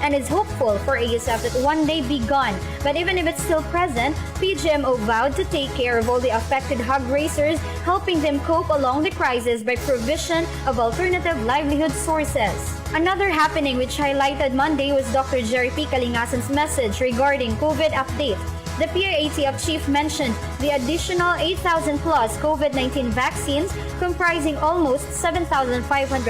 and is hopeful for ASF that one day be gone. But even if it's still present, PGMO vowed to take care of all the affected hog raisers, helping them cope along the crisis by provision of alternative livelihood sources. Another happening which highlighted Monday was Dr. Jerry P. Kalingasan's message regarding COVID update. The PIATF chief mentioned the additional 8,000 plus COVID-19 vaccines comprising almost 7,500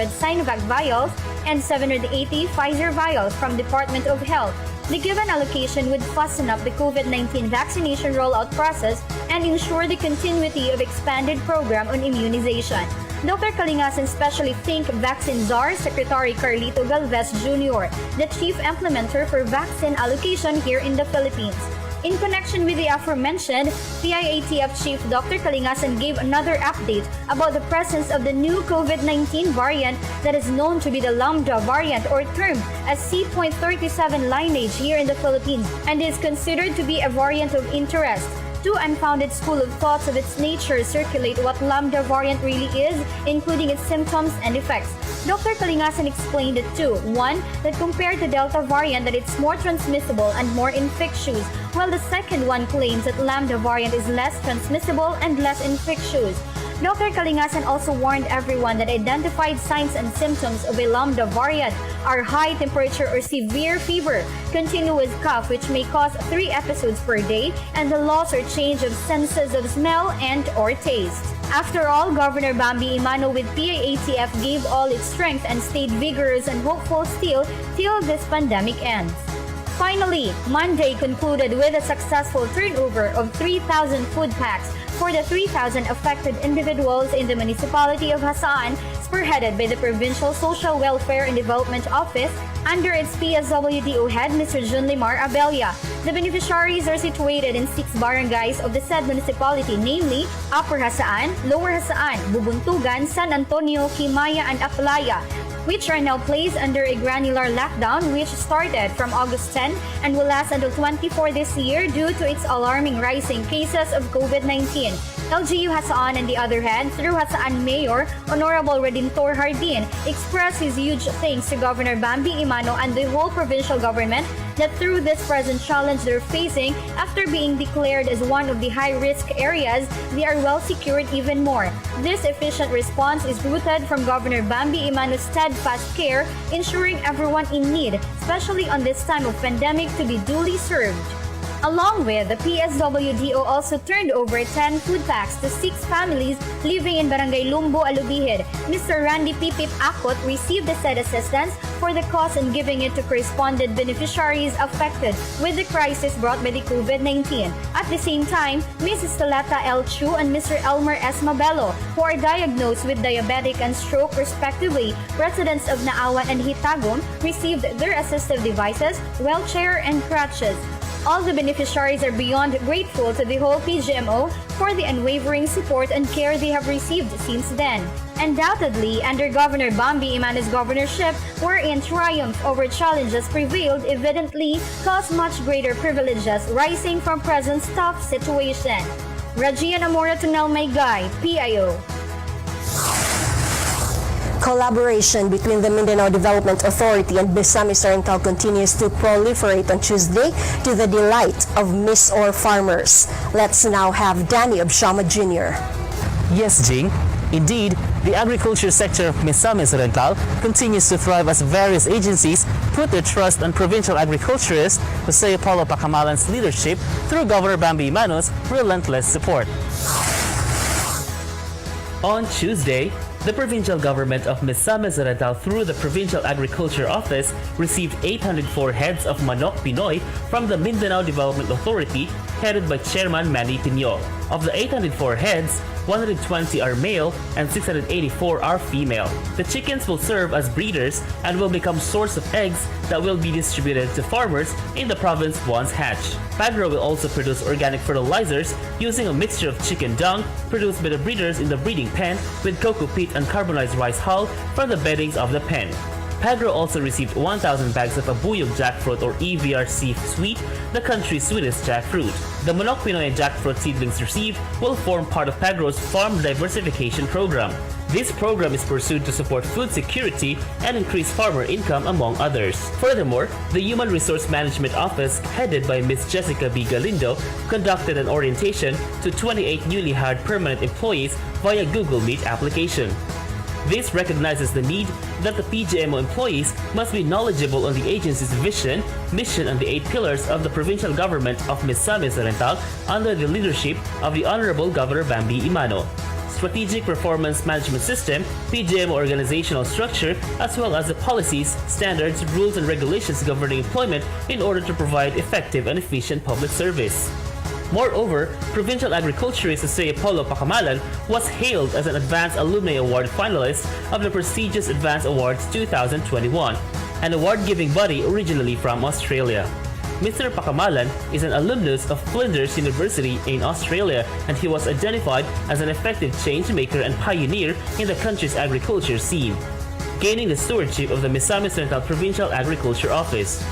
Sinovac vials and 780 Pfizer vials from Department of Health. The given allocation would fasten up the COVID-19 vaccination rollout process and ensure the continuity of expanded program on immunization. Dr. Kalingasan especially thanked Vaccine Czar Secretary Carlito Galvez Jr., the chief implementer for vaccine allocation here in the Philippines. In connection with the aforementioned, PIATF Chief Dr. Kalingasan gave another update about the presence of the new COVID-19 variant that is known to be the Lambda variant or termed as C.37 lineage here in the Philippines and is considered to be a variant of interest. Two unfounded school of thoughts of its nature circulate what Lambda variant really is, including its symptoms and effects. Dr. Kalingasan explained it too. One, that compared to Delta variant that it's more transmissible and more infectious, while the second one claims that Lambda variant is less transmissible and less infectious. Dr. Kalingasan also warned everyone that identified signs and symptoms of a Lambda variant are high temperature or severe fever, continuous cough which may cause 3 episodes per day, and the loss or change of senses of smell and or taste. After all, Governor Bambi Imano with PIATF gave all its strength and stayed vigorous and hopeful still till this pandemic ends. Finally, Monday concluded with a successful turnover of 3,000 food packs for the 3,000 affected individuals in the municipality of Hasaan, spearheaded by the Provincial Social Welfare and Development Office under its PSWDO head, Mr. Junlimar Abella. The beneficiaries are situated in 6 barangays of the said municipality, namely Upper Hasaan, Lower Hasaan, Bubuntugan, San Antonio, Kimaya, and Aplaya, which are now placed under a granular lockdown which started from August 10 and will last until 24 this year due to its alarming rising cases of COVID-19. LGU Hasaan, on the other hand, through Hasaan Mayor Honorable Redentor Hardin, expressed his huge thanks to Governor Bambi Imano and the whole provincial government that through this present challenge they're facing, after being declared as one of the high-risk areas, they are well secured even more. This efficient response is rooted from Governor Bambi Imano's steadfast care, ensuring everyone in need, especially on this time of pandemic, to be duly served. Along with, the PSWDO also turned over 10 food packs to 6 families living in Barangay Lumbo, Alubihid. Mr. Randy Pipip Akot received the said assistance for the cause and giving it to corresponded beneficiaries affected with the crisis brought by the COVID-19. At the same time, Mrs. Talata L. Chu and Mr. Elmer S. Mabelo, who are diagnosed with diabetic and stroke respectively, residents of Naawan and Hitagum, received their assistive devices, wheelchair, and crutches. All the beneficiaries are beyond grateful to the whole PGMO for the unwavering support and care they have received since then. Undoubtedly, under Governor Bambi Imano's governorship, wherein triumph over challenges prevailed, evidently caused much greater privileges rising from present tough situation. Rajian Amora Tunel Maygay, PIO. Collaboration between the Mindanao Development Authority and Misamis Oriental continues to proliferate on Tuesday to the delight of Miss Or farmers. Let's now have Danny Abshama Jr. Yes, Jing. Indeed, the agriculture sector of Misamis Oriental continues to thrive as various agencies put their trust on provincial agriculturist Jose Paulo Pacamalan's leadership through Governor Bambi Imano's relentless support. On Tuesday, the provincial government of Misamis Oriental through the Provincial Agriculture Office received 804 heads of Manok Pinoy from the Mindanao Development Authority headed by Chairman Manny Pino. Of the 804 heads, 120 are male and 684 are female. The chickens will serve as breeders and will become source of eggs that will be distributed to farmers in the province once hatched. Pagro will also produce organic fertilizers using a mixture of chicken dung produced by the breeders in the breeding pen with cocoa peat and carbonized rice hull from the beddings of the pen. Pagro also received 1,000 bags of abuyog jackfruit or EVRC sweet, the country's sweetest jackfruit. The Manok Pinoy and jackfruit seedlings received will form part of Pagro's Farm Diversification Program. This program is pursued to support food security and increase farmer income, among others. Furthermore, the Human Resource Management Office, headed by Ms. Jessica B. Galindo, conducted an orientation to 28 newly hired permanent employees via Google Meet application. This recognizes the need that the PGMO employees must be knowledgeable on the agency's vision, mission, and the 8 pillars of the provincial government of Misamis Oriental under the leadership of the Honorable Governor Bambi Imano. Strategic Performance Management System, PGMO organizational structure, as well as the policies, standards, rules, and regulations governing employment in order to provide effective and efficient public service. Moreover, Provincial Agriculturist Jose Apollo Pacamalan was hailed as an Advanced Alumni Award finalist of the prestigious Advanced Awards 2021, an award-giving body originally from Australia. Mr. Pacamalan is an alumnus of Flinders University in Australia, and he was identified as an effective change maker and pioneer in the country's agriculture scene, gaining the stewardship of the Misamis Oriental Provincial Agriculture Office.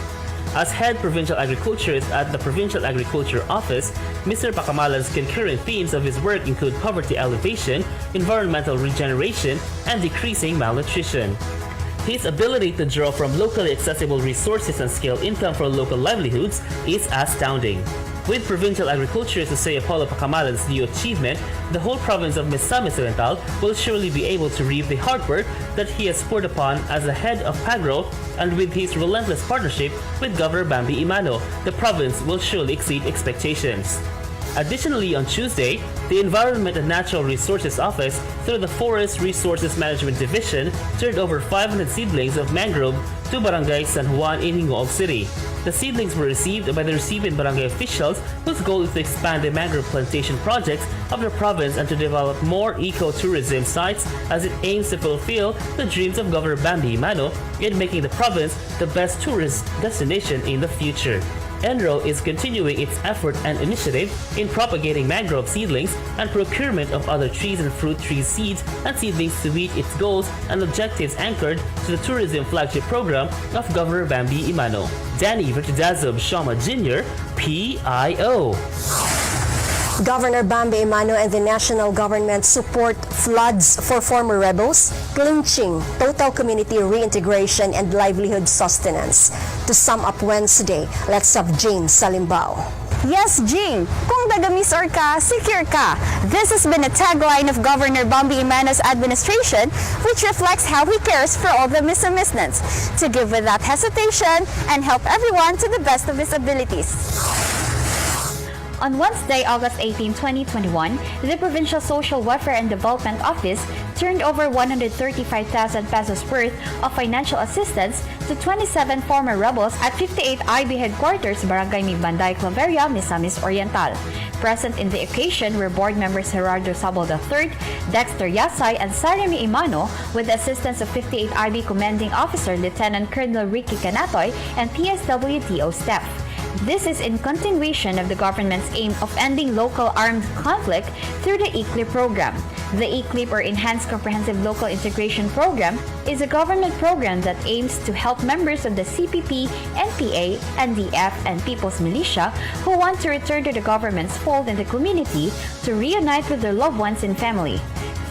As head provincial agriculturist at the Provincial Agriculture Office, Mr. Pacamalan's concurrent themes of his work include poverty alleviation, environmental regeneration, and decreasing malnutrition. His ability to draw from locally accessible resources and scale income for local livelihoods is astounding. With Provincial Agriculturist Jose Apollo Pacamalan's new achievement, the whole province of Misamis Oriental will surely be able to reap the hard work that he has poured upon as the head of Pagro, and with his relentless partnership with Governor Bambi Imano, the province will surely exceed expectations. Additionally, on Tuesday, the Environment and Natural Resources Office, through the Forest Resources Management Division, turned over 500 seedlings of mangrove to Barangay San Juan in Hingoog City. The seedlings were received by the recipients barangay officials, whose goal is to expand the mangrove plantation projects of the province and to develop more eco-tourism sites as it aims to fulfill the dreams of Governor Bambi Imano in making the province the best tourist destination in the future. NRO is continuing its effort and initiative in propagating mangrove seedlings and procurement of other trees and fruit tree seeds and seedlings to meet its goals and objectives anchored to the tourism flagship program of Governor Bambi Imano. Danny Vertidazob Shoma Jr., PIO. Governor Bambi Imano and the national government support floods for former rebels, clinching total community reintegration and livelihood sustenance. To sum up Wednesday, let's have James Salimbao. Yes, Jing. Kung taga-Misor ka, secure ka. This has been a tagline of Governor Bambi Imano's administration, which reflects how he cares for all the Misamisnans, to give without hesitation and help everyone to the best of his abilities. On Wednesday, August 18, 2021, the Provincial Social Welfare and Development Office turned over 135,000 pesos worth of financial assistance to 27 former rebels at 58 IB headquarters, Barangay Migbanday, Claveria, Misamis Oriental. Present in the occasion were board members Gerardo Sabol III, Dexter Yasay, and Sarimi Imano, with the assistance of 58 IB Commanding Officer Lieutenant Colonel Ricky Canatoy and PSWTO staff. This is in continuation of the government's aim of ending local armed conflict through the ECLIP program. The ECLIP, or Enhanced Comprehensive Local Integration Program, is a government program that aims to help members of the CPP, NPA, NDF, and People's Militia who want to return to the government's fold in the community to reunite with their loved ones and family.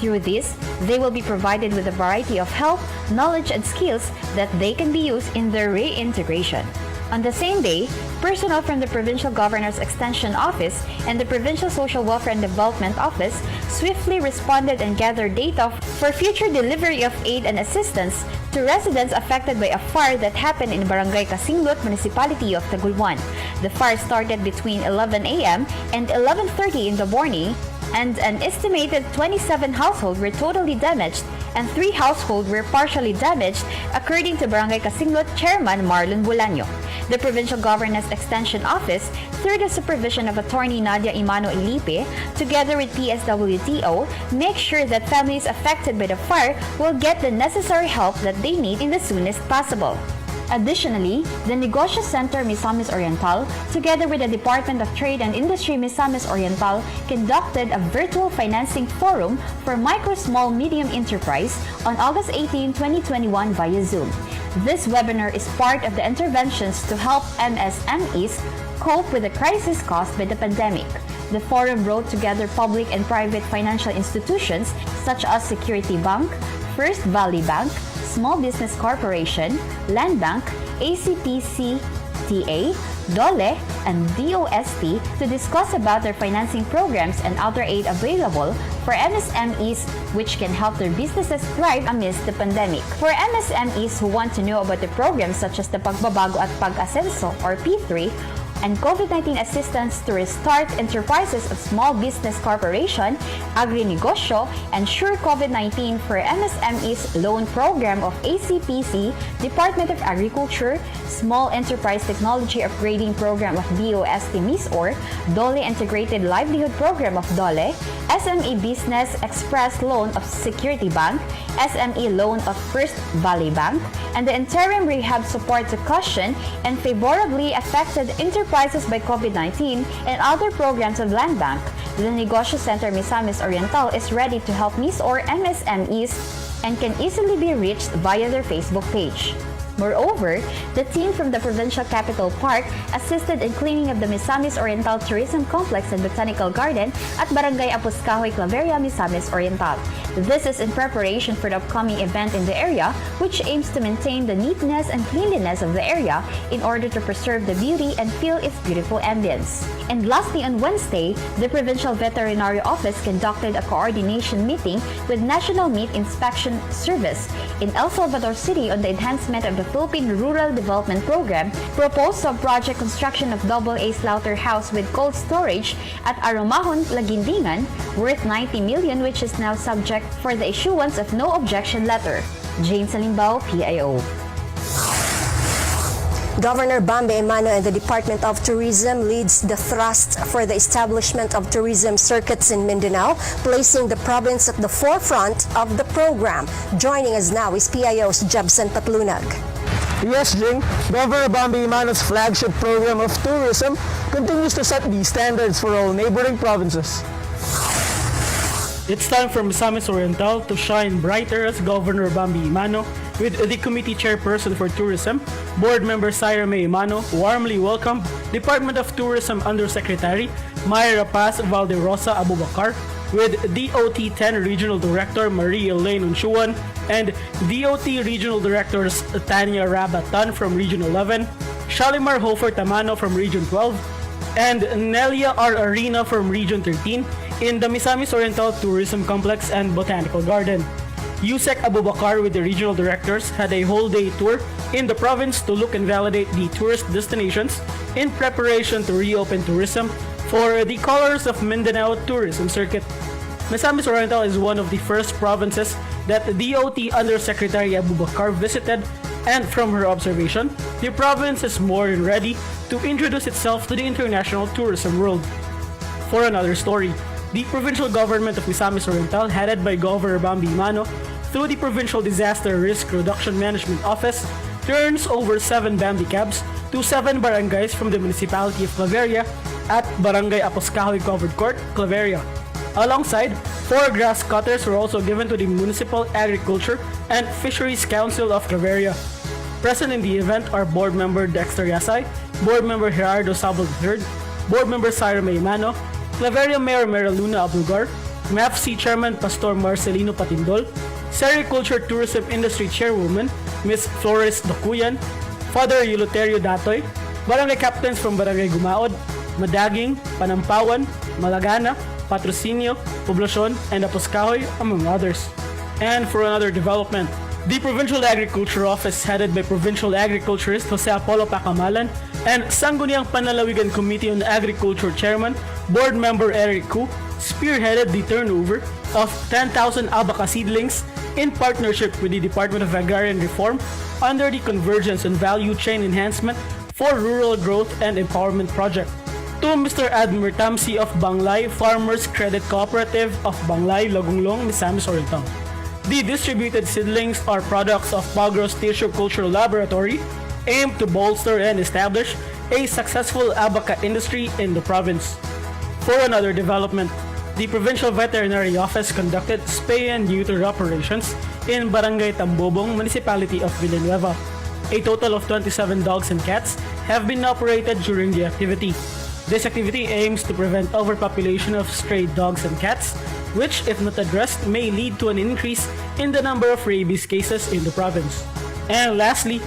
Through this, they will be provided with a variety of help, knowledge, and skills that they can be used in their reintegration. On the same day, personnel from the Provincial Governor's Extension Office and the Provincial Social Welfare and Development Office swiftly responded and gathered data for future delivery of aid and assistance to residents affected by a fire that happened in Barangay Kasinglot, Municipality of Tagulwan. The fire started between 11 a.m. and 11:30 in the morning, and an estimated 27 households were totally damaged and 3 households were partially damaged, according to Barangay Kasinglot Chairman Marlon Bolaño. The Provincial Governor's Extension Office, through the supervision of Attorney Nadia Imano Ilipe, together with PSWTO, make sure that families affected by the fire will get the necessary help that they need in the soonest possible. Additionally, the Negosyo Center Misamis Oriental, together with the Department of Trade and Industry Misamis Oriental, conducted a virtual financing forum for micro, small, medium enterprise on August 18, 2021 via Zoom. This webinar is part of the interventions to help MSMEs cope with the crisis caused by the pandemic. The forum brought together public and private financial institutions such as Security Bank, First Valley Bank, Small Business Corporation, Land Bank, ACPCTA, DOLE, and DOST to discuss about their financing programs and other aid available for MSMEs which can help their businesses thrive amidst the pandemic. For MSMEs who want to know about the programs such as the Pagbabago at Pag-Asenso or P3, and COVID-19 assistance to restart enterprises of Small Business Corporation, Agri-Negosyo, and Sure COVID-19 for MSMEs Loan Program of ACPC, Department of Agriculture, Small Enterprise Technology Upgrading Program of DOST MISOR, DOLE Integrated Livelihood Program of DOLE, SME Business Express Loan of Security Bank, SME Loan of First Valley Bank, and the Interim Rehab Support to cushion and favorably affected enterprises by COVID-19 and other programs of Land Bank. The Negosyo Center Misamis Oriental is ready to help MISOR MSMEs and can easily be reached via their Facebook page. Moreover, the team from the Provincial Capital Park assisted in cleaning up the Misamis Oriental Tourism Complex and Botanical Garden at Barangay Apuscahoy, Claveria, Misamis Oriental. This is in preparation for the upcoming event in the area, which aims to maintain the neatness and cleanliness of the area in order to preserve the beauty and feel its beautiful ambience. And lastly, on Wednesday, the Provincial Veterinary Office conducted a coordination meeting with National Meat Inspection Service in El Salvador City on the enhancement of the Philippine Rural Development Program, proposed sub-project construction of AA slaughterhouse with cold storage at Aromahon, Lagindingan, worth 90 million, which is now subject for the issuance of no objection letter. Jane Salimbao, PIO. Governor Bambe Emano and the Department of Tourism leads the thrust for the establishment of tourism circuits in Mindanao, placing the province at the forefront of the program. Joining us now is PIO's Jebsen Patlunag. Yes, Jing. Governor Bambe Emano's flagship program of tourism continues to set the standards for all neighboring provinces. It's time for Misamis Oriental to shine brighter as Governor Bambe Emano, with the Committee Chairperson for Tourism, Board Member Syra May Emano, warmly welcomed Department of Tourism Undersecretary Mayra Paz Valderosa Abubakar, with DOT 10 Regional Director Marie Elaine Unchuan and DOT Regional Directors Tanya Rabatan from Region 11, Shalimar Hofer Tamano from Region 12, and Nelia R. Arena from Region 13 in the Misamis Oriental Tourism Complex and Botanical Garden. Yusek Abubakar with the regional directors had a whole-day tour in the province to look and validate the tourist destinations in preparation to reopen tourism for the Colors of Mindanao Tourism Circuit. Misamis Oriental is one of the first provinces that DOT Undersecretary Abubakar visited, and from her observation, the province is more than ready to introduce itself to the international tourism world. For another story, the provincial government of Misamis Oriental, headed by Governor Bambe Emano, through the Provincial Disaster Risk Reduction Management Office, turns over 7 Bambi cabs to 7 barangays from the municipality of Claveria at Barangay Apuscahoy Covered Court, Claveria. Alongside, 4 grass cutters were also given to the Municipal Agriculture and Fisheries Council of Claveria. Present in the event are Board Member Dexter Yasay, Board Member Gerardo Sabal III, Board Member Syra May Emano, Claveria Mayor Meraluna Ablugar, MAFC Chairman Pastor Marcelino Patindol, Sericulture Tourism Industry Chairwoman Ms. Flores Dacuyan, Father Euloterio Datoy, Barangay Captains from Barangay Gumaod, Madaging, Panampawan, Malagana, Patrocinio, Poblacion, and Apuscahoy, among others. And for another development, the Provincial Agriculture Office, headed by Provincial Agriculturist Jose Apollo Pacamalan and Sangguniang Panlalawigan Committee on Agriculture Chairman, Board Member Eric Ku, spearheaded the turnover of 10,000 abaca seedlings in partnership with the Department of Agrarian Reform under the Convergence and Value Chain Enhancement for Rural Growth and Empowerment Project. To Mr. Admir Tamsi of Banglay Farmers Credit Cooperative of Banglay, Lagunglong, Misamis Oriental. The distributed seedlings are products of Pagros Tissue Cultural Laboratory, aim to bolster and establish a successful abaca industry in the province. For another development, the Provincial Veterinary Office conducted spay and neuter operations in Barangay Tambobong, Municipality of Villanueva. A total of 27 dogs and cats have been operated during the activity. This activity aims to prevent overpopulation of stray dogs and cats, which, if not addressed, may lead to an increase in the number of rabies cases in the province. And lastly,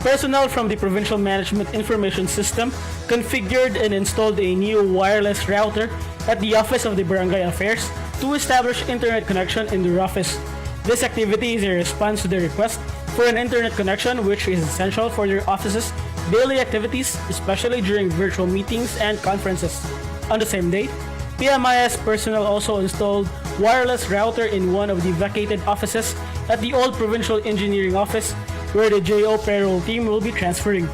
personnel from the Provincial Management Information System configured and installed a new wireless router at the Office of the Barangay Affairs to establish internet connection in their office. This activity is a response to the request for an internet connection, which is essential for their office's daily activities, especially during virtual meetings and conferences. On the same day, PMIS personnel also installed wireless router in one of the vacated offices at the old Provincial Engineering Office, where the JO payroll team will be transferring.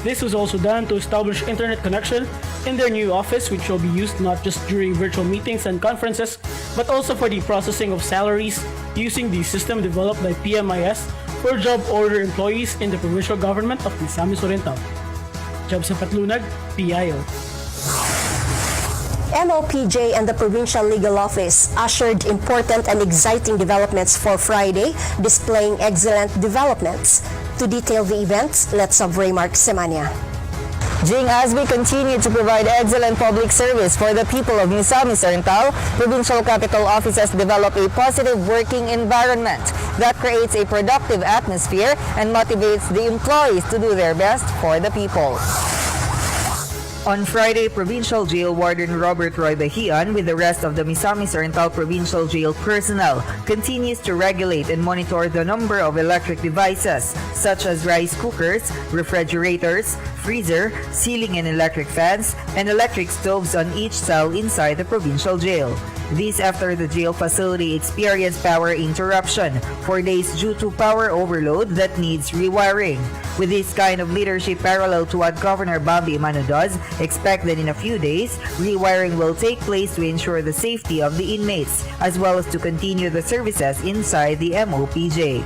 This was also done to establish internet connection in their new office, which will be used not just during virtual meetings and conferences, but also for the processing of salaries using the system developed by PMIS for job order employees in the provincial government of Misamis Oriental. Job sa Patlunag, PIO. MOPJ and the Provincial Legal Office ushered important and exciting developments for Friday, displaying excellent developments. To detail the events, let's have Raymark Semania. Jing, as we continue to provide excellent public service for the people of Misamis Oriental, Provincial Capital Office has developed a positive working environment that creates a productive atmosphere and motivates the employees to do their best for the people. On Friday, Provincial Jail Warden Robert Roy Bahian, with the rest of the Misamis Oriental Provincial Jail personnel, continues to regulate and monitor the number of electric devices such as rice cookers, refrigerators, freezer, ceiling and electric fans, and electric stoves on each cell inside the provincial jail. This after the jail facility experienced power interruption for days due to power overload that needs rewiring. With this kind of leadership parallel to what Governor Bambi Imano does, expect that in a few days, rewiring will take place to ensure the safety of the inmates, as well as to continue the services inside the MOPJ.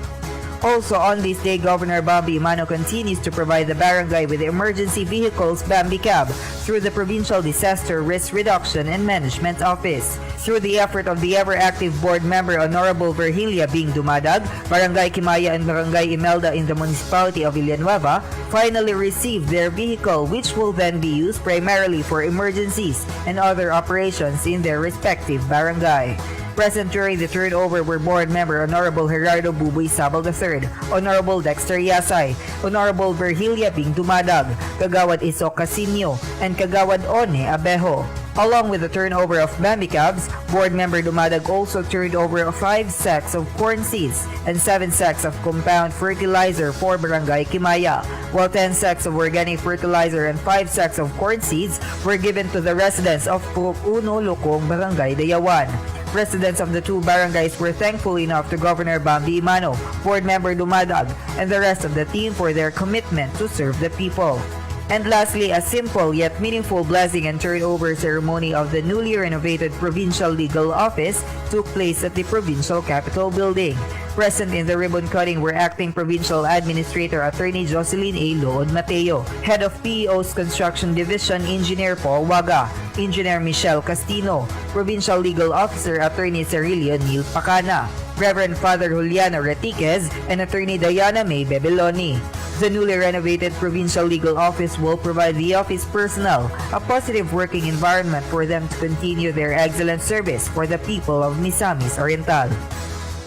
Also on this day, Governor Bambi Imano continues to provide the barangay with emergency vehicles Bambi Cab through the Provincial Disaster Risk Reduction and Management Office. Through the effort of the ever-active board member Honorable Virgilia Bing Dumadag, Barangay Kimaya and Barangay Imelda in the municipality of Villanueva finally received their vehicle, which will then be used primarily for emergencies and other operations in their respective barangay. Present during the turnover were board member Honorable Gerardo Buboy Sabal III, Honorable Dexter Yasay, Honorable Virgilia Bing Dumadag, Kagawad Iso Casinio, and Kagawad One Abejo. Along with the turnover of Bambi Cabs, board member Dumadag also turned over 5 sacks of corn seeds and 7 sacks of compound fertilizer for Barangay Kimaya, while 10 sacks of organic fertilizer and 5 sacks of corn seeds were given to the residents of Purok Uno, Lukong, Barangay Dayawan. Residents of the two barangays were thankful enough to Governor Bambi Imano, board member Dumadag, and the rest of the team for their commitment to serve the people. And lastly, a simple yet meaningful blessing and turnover ceremony of the newly renovated Provincial Legal Office took place at the Provincial Capitol Building. Present in the ribbon cutting were Acting Provincial Administrator Attorney Jocelyn A. Lood Mateo, Head of PEO's Construction Division Engineer Paul Waga, Engineer Michelle Castino, Provincial Legal Officer Attorney Cerilio Neil Pacana, Reverend Father Juliano Retiquez, and Attorney Diana May Bebeloni. The newly renovated Provincial Legal Office will provide the office personnel a positive working environment for them to continue their excellent service for the people of Misamis Oriental.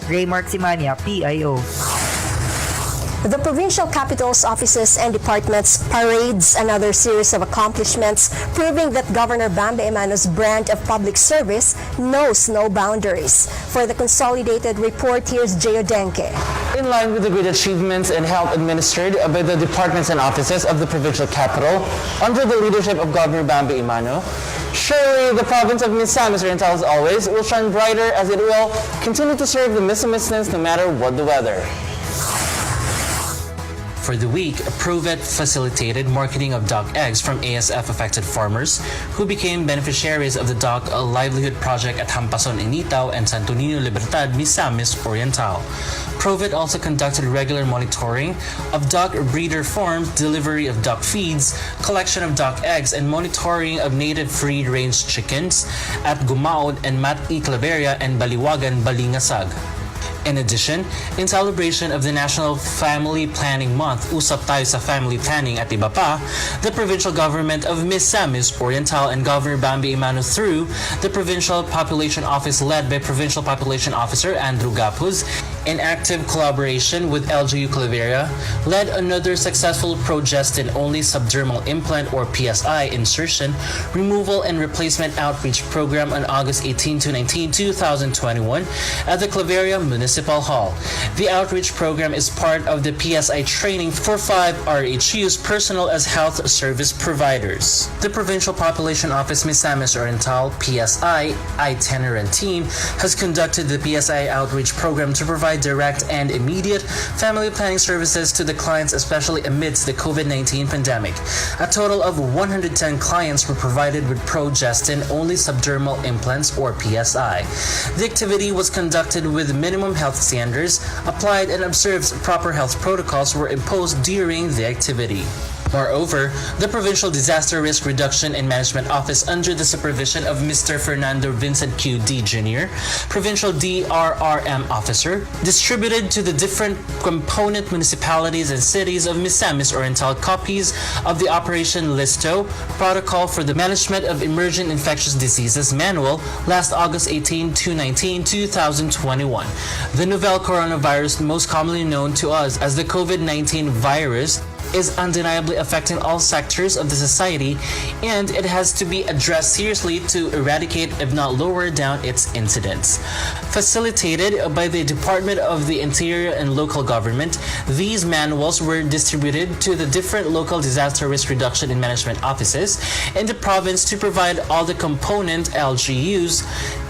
Raymark Simania, PIO. The provincial capital's offices and departments parades another series of accomplishments, proving that Governor Bambi Imano's brand of public service knows no boundaries. For the consolidated report, here's Gio Denke. In line with the great achievements and help administered by the departments and offices of the provincial capital under the leadership of Governor Bambi Imano, surely the province of Misamis Oriental, as always, will shine brighter as it will continue to serve the Misamisnans no matter what the weather. For the week, Provet facilitated marketing of duck eggs from ASF-affected farmers who became beneficiaries of the duck livelihood project at Hampason, Initaw and Santo Niño Libertad, Misamis Oriental. Provet also conducted regular monitoring of duck breeder farms, delivery of duck feeds, collection of duck eggs, and monitoring of native free-range chickens at Gumaod and Mat-i Claveria and Baliwagan, Balingasag. In addition, in celebration of the National Family Planning Month, Usap Tayo sa Family Planning at iba pa, the provincial government of Misamis Oriental and Governor Bambi Imano through the Provincial Population Office led by Provincial Population Officer Andrew Gapuz, in active collaboration with LGU Claveria, led another successful progestin-only subdermal implant or PSI insertion, removal and replacement outreach program on August 18 to 19, 2021 at the Claveria Municipal Hall. The outreach program is part of the PSI training for 5 RHU's personnel as health service providers. The Provincial Population Office Misamis Oriental PSI itinerant team has conducted the PSI outreach program to provide direct and immediate family planning services to the clients, especially amidst the COVID-19 pandemic. A total of 110 clients were provided with progestin-only subdermal implants or PSI. The activity was conducted with minimum health standards applied and observed proper health protocols were imposed during the activity. Moreover, the Provincial Disaster Risk Reduction and Management Office under the supervision of Mr. Fernando Vincent Q.D. Jr., Provincial DRRM Officer, distributed to the different component municipalities and cities of Misamis Oriental copies of the Operation Listo Protocol for the Management of Emergent Infectious Diseases Manual last August 18 to 19, 2021. The novel coronavirus, most commonly known to us as the COVID-19 virus, is undeniably affecting all sectors of the society, and it has to be addressed seriously to eradicate, if not lower down, its incidence. Facilitated by the Department of the Interior and Local Government, these manuals were distributed to the different local disaster risk reduction and management offices in the province to provide all the component LGUs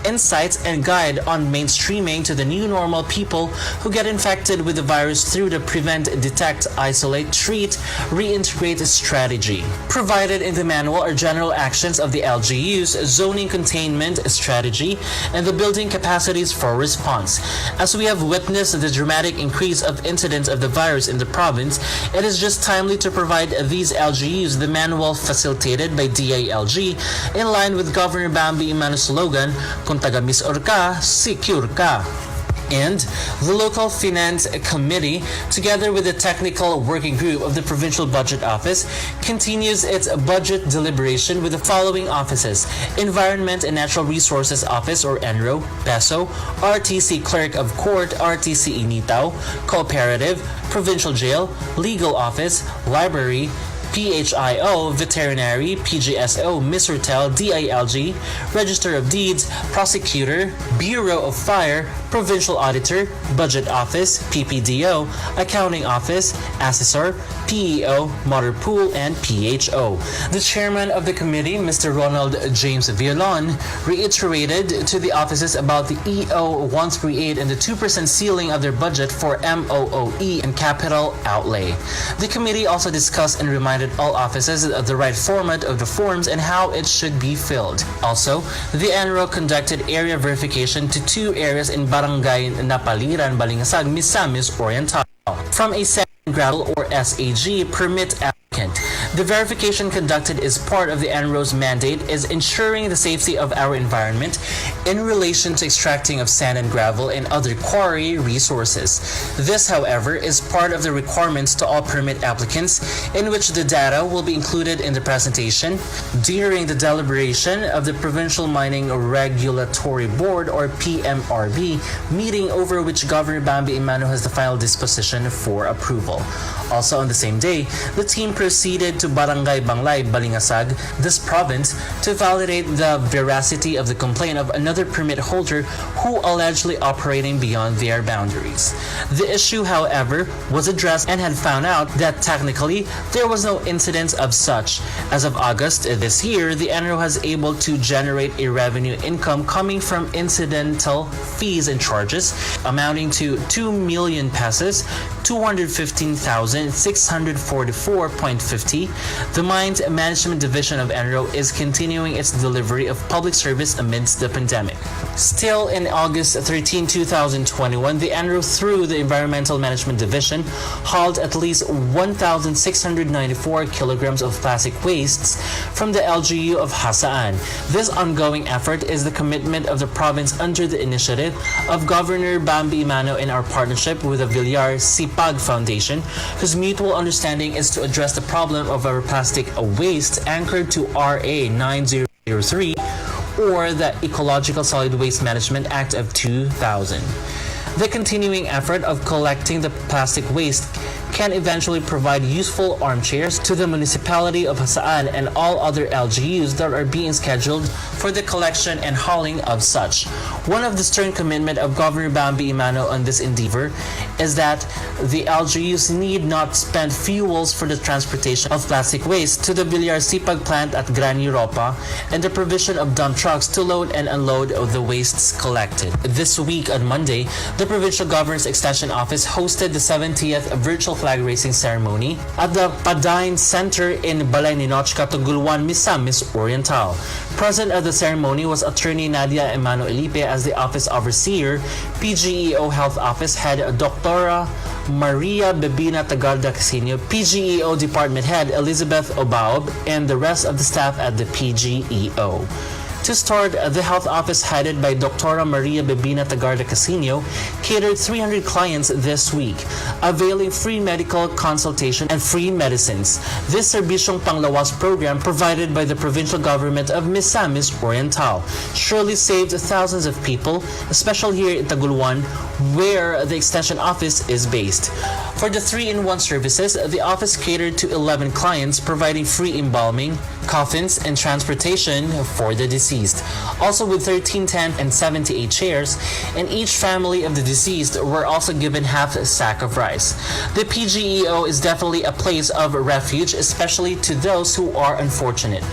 insights and guide on mainstreaming to the new normal people who get infected with the virus through the prevent, detect, isolate, treat, reintegrate strategy. Provided in the manual are general actions of the LGU's zoning containment strategy and the building capacities for response. As we have witnessed the dramatic increase of incidence of the virus in the province, it is just timely to provide these LGUs the manual facilitated by DILG in line with Governor Bambi Imano's slogan, "Kung taga-Misor ka, secure ka." And the local finance committee, together with the technical working group of the Provincial Budget Office, continues its budget deliberation with the following offices: Environment and Natural Resources Office or ENRO, PESO, RTC Clerk of Court, RTC Initaw, Cooperative, Provincial Jail, Legal Office, Library, PHIO, Veterinary, PGSO, Misortel, DILG, Register of Deeds, Prosecutor, Bureau of Fire, Provincial Auditor, Budget Office, PPDO, Accounting Office, Assessor, PEO, Motor Pool, and PHO. The chairman of the committee, Mr. Ronald James Violon, reiterated to the offices about the EO 138 and the 2% ceiling of their budget for MOOE and capital outlay. The committee also discussed and reminded all offices of the right format of the forms and how it should be filled. Also, the NRO conducted area verification to 2 areas in Barangay Napaliran, Balingasag, Misamis Oriental from a sand gravel or SAG permit applicant. The verification conducted as part of the NRO's mandate is ensuring the safety of our environment in relation to extracting of sand and gravel and other quarry resources. This, however, is part of the requirements to all permit applicants, in which the data will be included in the presentation during the deliberation of the Provincial Mining Regulatory Board or PMRB meeting, over which Governor Bambi Imano has the final disposition for approval. Also on the same day, the team proceeded to Barangay Banglay, Balingasag, this province, to validate the veracity of the complaint of another permit holder who allegedly operating beyond their boundaries. The issue, however, was addressed and had found out that technically there was no incidence of such. As of August this year, the NRO has able to generate a revenue income coming from incidental fees and charges amounting to 2 million pesos, 215,000 2,644.50, the Mines Management Division of ENRO is continuing its delivery of public service amidst the pandemic. Still in August 13, 2021, the ENRO through the Environmental Management Division hauled at least 1,694 kilograms of plastic wastes from the LGU of Hasaan. This ongoing effort is the commitment of the province under the initiative of Governor Bambi Imano in our partnership with the Villar Sipag Foundation, whose mutual understanding is to address the problem of our plastic waste anchored to RA 9003 or the Ecological Solid Waste Management Act of 2000. The continuing effort of collecting the plastic waste can eventually provide useful armchairs to the municipality of Hasaan and all other LGUs that are being scheduled for the collection and hauling of such. One of the stern commitment of Governor Bambi Imano on this endeavor is that the LGUs need not spend fuels for the transportation of plastic waste to the Villar Sipag plant at Gran Europa and the provision of dump trucks to load and unload the wastes collected. This week on Monday, the Provincial Governor's Extension Office hosted the 70th virtual flag raising ceremony at the Padain Center in Balay ni Dxko, Lambo Misamis Oriental. Present at the ceremony was Attorney Nadia Emano Elipe as the office overseer, PGEO Health Office Head Dr. Maria Bebina Tagarda Casino, PGEO Department Head Elizabeth Obaob, and the rest of the staff at the PGEO. To start, the health office headed by Dr. Maria Bebina Tagarda Casino catered 300 clients this week, availing free medical consultation and free medicines. This Serbisyong Panglawas program provided by the provincial government of Misamis Oriental surely saved thousands of people, especially here in Taguluan, where the extension office is based. For the 3-in-1 services, the office catered to 11 clients, providing free embalming, coffins, and transportation for the deceased. Also with 13 tent and 78 chairs, and each family of the deceased were also given half a sack of rice. The PGEO is definitely a place of refuge, especially to those who are unfortunate.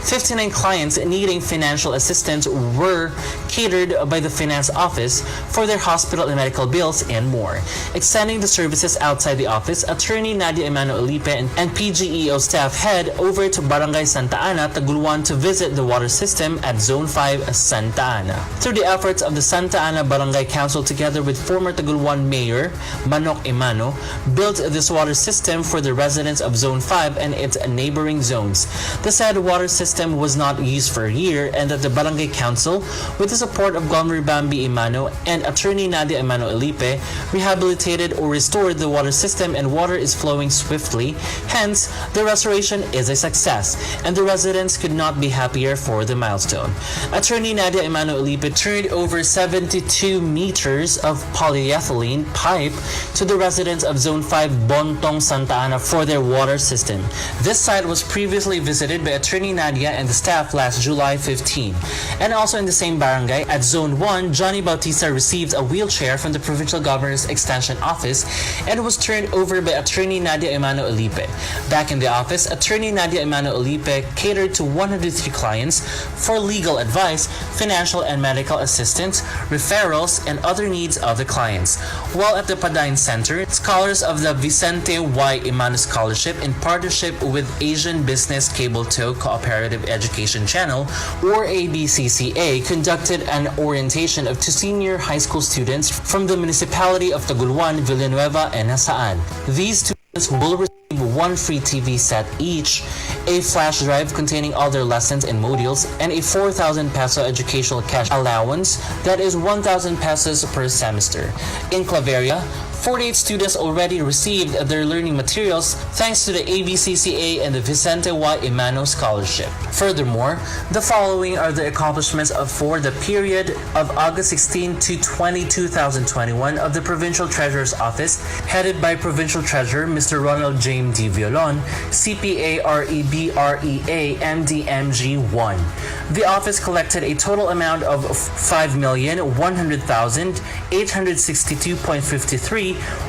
59 clients needing financial assistance were catered by the finance office for their hospital and medical bills and more. Extending the services outside the office, Attorney Nadia Emano Elipe and PGEO staff head over to Barangay Santa Ana, Taguluan to visit the water system at Zone 5, Santa Ana. Through the efforts of the Santa Ana Barangay Council together with former Taguluan Mayor Manok Imano, built this water system for the residents of Zone 5 and its neighboring zones. The said water system was not used for a year, and that the Barangay Council, with the support of Governor Bambi Imano and Attorney Nadia Emano Elipe, rehabilitated or restored the water system and water is flowing swiftly. Hence, the restoration is a success, and the residents could not be happier for the milestone. Attorney Nadia Emano Elipe turned over 72 meters of polyethylene pipe to the residents of Zone 5 Bontong, Santa Ana for their water system. This site was previously visited by Attorney Nadia and the staff last July 15. And also in the same barangay, at Zone 1, Johnny Bautista received a wheelchair from the Provincial Governor's Extension Office and was turned over by Attorney Nadia Emano Elipe. Back in the office, Attorney Nadia Emano Elipe catered to 103 clients for legal advice, financial and medical assistance, referrals, and other needs of the clients. While at the Padain Center, scholars of the Vicente Y. Imano Scholarship in partnership with Asian Business Cable Tow Cooperative Education Channel, or ABCCA, conducted an orientation of 2 senior high school students from the municipality of Taguluan, Villanueva, and Hasaan. These students will receive 1 free TV set each, a flash drive containing all their lessons and modules, and a 4,000 peso educational cash allowance, that is 1,000 pesos per semester. In Claveria, 48 students already received their learning materials thanks to the ABCCA and the Vicente Y. Imano Scholarship. Furthermore, the following are the accomplishments for the period of August 16 to 20, 2021 of the Provincial Treasurer's Office, headed by Provincial Treasurer Mr. Ronald James D. Violon, CPA REBREA MDMG1. The office collected a total amount of 5,100,862.53,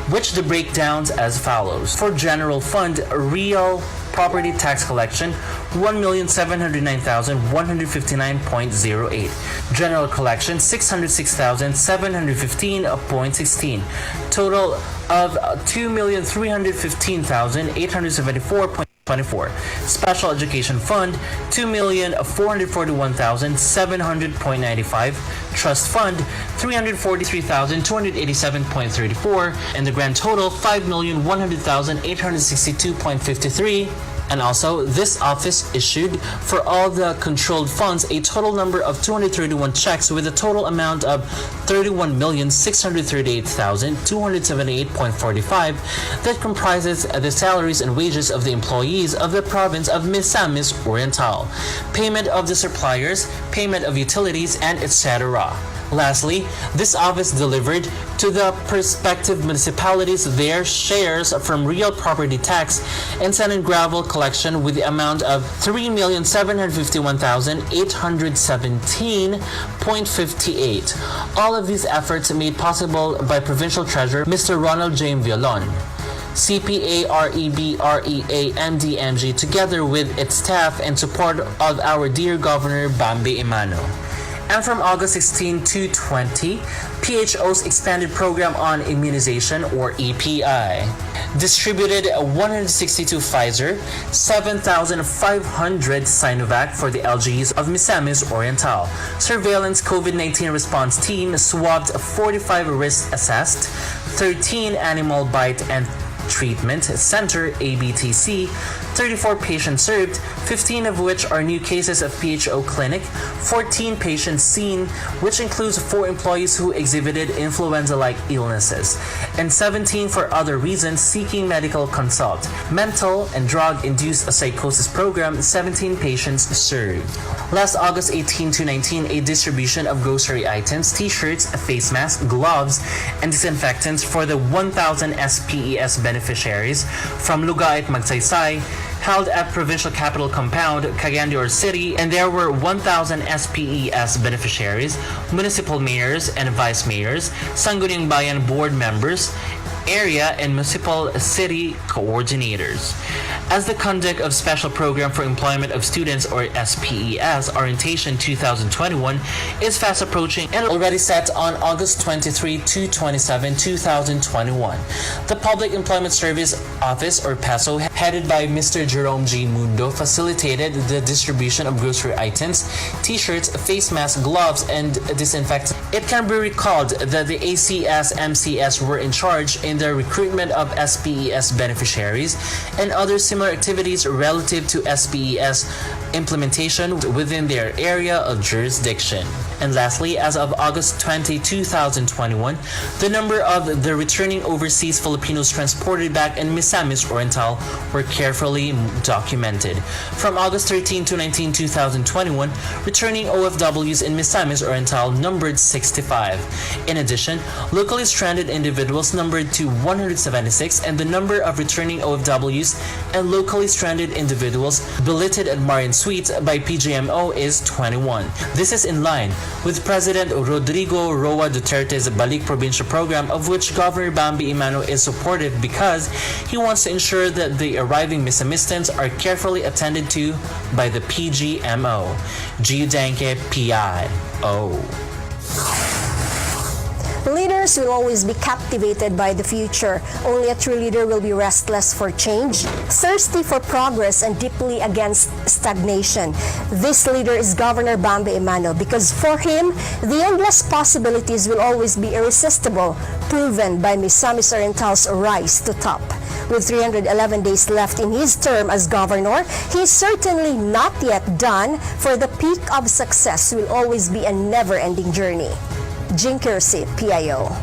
which the breakdowns as follows. For General Fund, Real property tax collection 1,709,159.08, general collection 606,715.16, total of 2,315,874.24. Special Education Fund 2,441,700.95, Trust Fund 343,287.34, and the grand total 5,100,862.53. And also, this office issued for all the controlled funds a total number of 231 checks with a total amount of 31,638,278.45 that comprises the salaries and wages of the employees of the province of Misamis Oriental, payment of the suppliers, payment of utilities, and etc. Lastly, this office delivered to the prospective municipalities their shares from real property tax and sand and gravel collection with the amount of 3,751,817.58. All of these efforts made possible by Provincial Treasurer Mr. Ronald James Violon, CPA, REB, MDMG, together with its staff and support of our dear Governor Bambi Imano. And from August 16 to 20, PHO's expanded program on immunization, or EPI, distributed 162 Pfizer, 7,500 Sinovac for the LGUs of Misamis Oriental. Surveillance COVID-19 response team swabbed 45 risk assessed, 13 animal bite and treatment center ABTC, 34 patients served, 15 of which are new cases of PHO clinic, 14 patients seen, which includes 4 employees who exhibited influenza-like illnesses, and 17 for other reasons seeking medical consult. Mental and drug-induced psychosis program, 17 patients served. Last August 18 to 19, a distribution of grocery items, t-shirts, face masks, gloves, and disinfectants for the 1,000 SPES beneficiaries from Lugait, Magsaysay, held at Provincial Capital Compound, Cagayan de Oro City, and there were 1,000 SPES beneficiaries, municipal mayors and vice mayors, Sangguniang Bayan board members, area and municipal city coordinators. As the conduct of Special Program for Employment of Students, or SPES, Orientation 2021 is fast approaching and already set on August 23 to 27, 2021. The Public Employment Service Office, or PESO, headed by Mr. Jerome G. Mundo, facilitated the distribution of grocery items, t-shirts, face masks, gloves, and disinfectants. It can be recalled that the ACS, MCS were in charge in the recruitment of SPES beneficiaries and other similar activities relative to SPES implementation within their area of jurisdiction. And lastly, as of August 20, 2021, the number of the returning overseas Filipinos transported back in Misamis Oriental were carefully documented. From August 13 to 19, 2021, returning OFWs in Misamis Oriental numbered 65. In addition, locally stranded individuals numbered to 176, and the number of returning OFWs and locally stranded individuals billeted at Marian Suites by PGMO is 21. This is in line with President Rodrigo Roa Duterte's Balik Provincia program, of which Governor Bambi Imano is supportive because he wants to ensure that the arriving Missamistans are carefully attended to by the PGMO. Dxko, PIO. Leaders will always be captivated by the future. Only a true leader will be restless for change, thirsty for progress, and deeply against stagnation. This leader is Governor Bambi Imano, because for him, the endless possibilities will always be irresistible, proven by Misamis Oriental's rise to top. With 311 days left in his term as governor, he is certainly not yet done, for the peak of success will always be a never-ending journey. Dxko, PIO.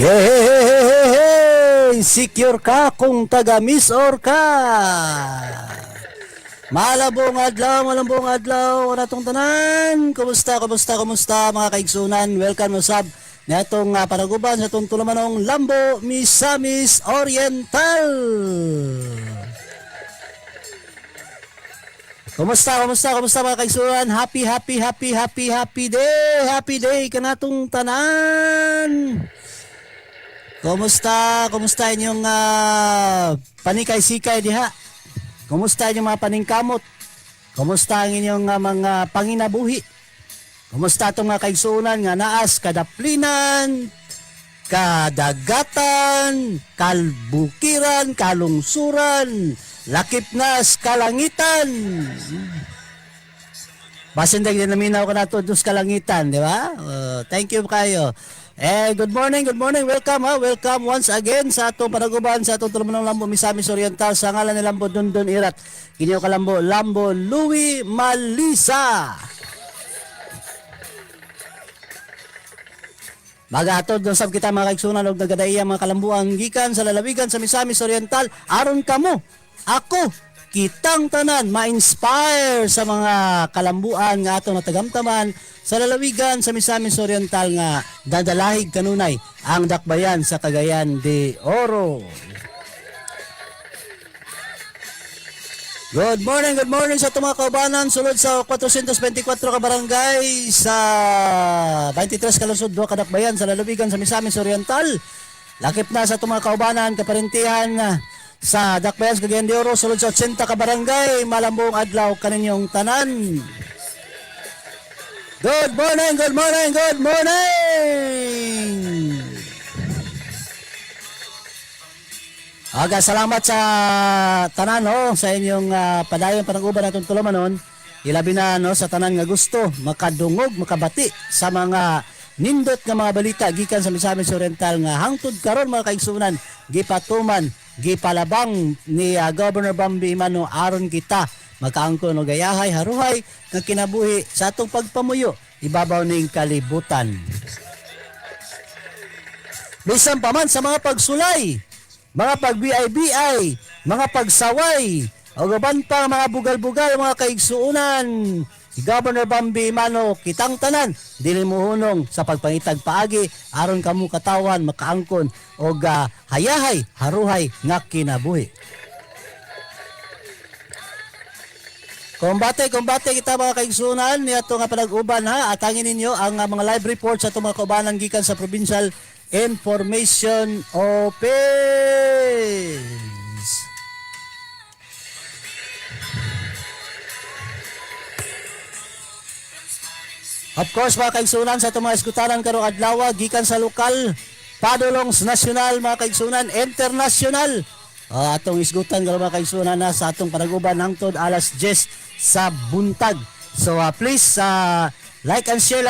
Hey! Secure ka kung taga Miss or ka. Malabong adlaw, natong tanan. Kumusta mga kaigsunan? Welcome usab na itong panaguban sa itong tulamanong Lambo Misamis Oriental. Kumusta mga kaigsunan? Happy day kanatong tanan. Kumusta inyong panikay-sikay diha? Kumusta inyong mga paningkamot? Kumusta ang inyong mga panginabuhi? Kumusta itong mga kaigsunan nga naas kadaplinan, kadagatan, kalbukiran, kalungsuran, lakipnas, kalangitan. Basin dahil naminaw ka na ito dos kalangitan, di ba? Thank you kayo. Good morning. Welcome once again sa atong panaguban sa atong tulumanong Lambo Misamis Oriental sa ngalan ni Lambo Dundon Irat. Kinyo ka Lambo Louie Malisa. Magatod ng sab kita mga kaigsunan og nagadaiya mga kalambuang gikan sa lalawigan sa Misamis Oriental aron kamo ako kitang tanan ma-inspire sa mga kalambuan nga atong natagamtaman sa lalawigan sa Misamis Oriental nga dadalahig kanunay ang dakbayan sa Cagayan de Oro. Good morning sa itong mga kaubanan sulod sa 424 ka barangay sa 23 kalusod 2 kadakbayan sa lalawigan sa Misamis Oriental. Lakip na sa itong mga kaubanan kaparintihan sa dakbayan sa Cagayan de Oro sulod sa 80 ka barangay. Malambong adlaw kaninyong tanan. Good morning. Salamat sa tanan sa inyong padayon panaguban natong tulumanon. Ilabi na sa tanan nga gusto makadungog, makabati sa mga nindot nga mga balita gikan sa Misamis Oriental nga hangtod karon mga kaigsunan gipatuman, gipalabang ni Governor Bambi Imano aron kita makaangkon og gayahay haruhay nga kinabuhi sa atong pagpamuyo ibabaw ning kalibutan. Bisan pa man sa mga pagsulay, mga pag-BI, mga pagsaway, o gaban pa mga bugal-bugal mga kaigsuunan. Si Governor Bambi Imano kitang tanan dili mohunong sa pagpangitag paagi aron kamo katawan makaangkon og hayahay haruhay nga kinabuhi. Kumbate kita mga kaigsunan ni ato nga panag-uban ha. Atangin ninyo ang mga live reports sa itong mga kaubanan gikan sa Provincial Information Office. Of course mga kaigsunan sa itong mga iskutaran karong adlaw gikan sa lokal, padulong sa nasyonal mga kaigsunan, internasyonal. Atong isgutan karong mga kaigsunan na sa atong panag-uban hangtod alas 10 sa buntag. So please like and share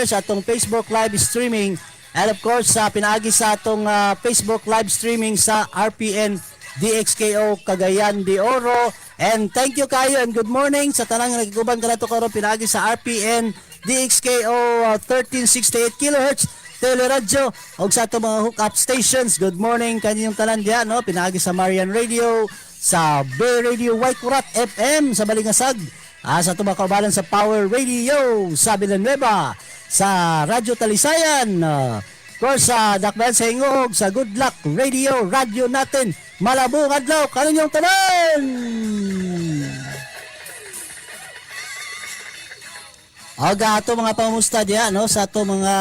sa atong Facebook live streaming. And of course, pinaagi sa atong Facebook live streaming sa Rpn Dxko Cagayan de Oro. And thank you kayo and good morning sa tanang nagiguban ka na ito karon pinaagi sa Rpn Dxko 1368 kHz teleradyo o sa atong mga hookup stations. Good morning kanyang tanan diyan, no? Pinaagi sa Marian Radio, sa Bay Radio Waikurat FM sa Balingasag, sa itong mga kaubalan sa Power Radio sa Villanueva, sa Radyo Talisayan, of course sa Dakbayan sa Hingog, sa Good Luck Radio, radyo natin malabong adlaw kaninyong tanan. Aga ato mga pamusta diya sa ato mga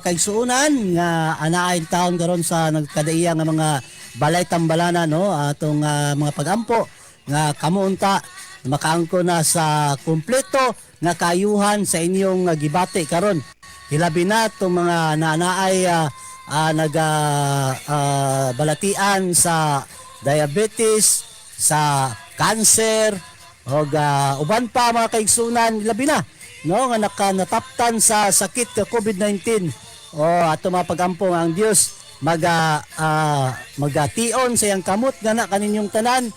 kaigsuunan nga anaay taon karon sa nagkadaiya nga mga balay tambalana atong mga pagampo nga kamunta makaangko na sa kumpleto nga kayuhan sa inyong gibati karon. Hilabi na itong mga naanaay balatian sa diabetes, sa cancer, o uban pa mga kaigsunan, hilabi na nga nataptan sa sakit ka COVID-19. Ato mga pagampong ang Dios magation sa iyang kamot nga na kaninyong tanan,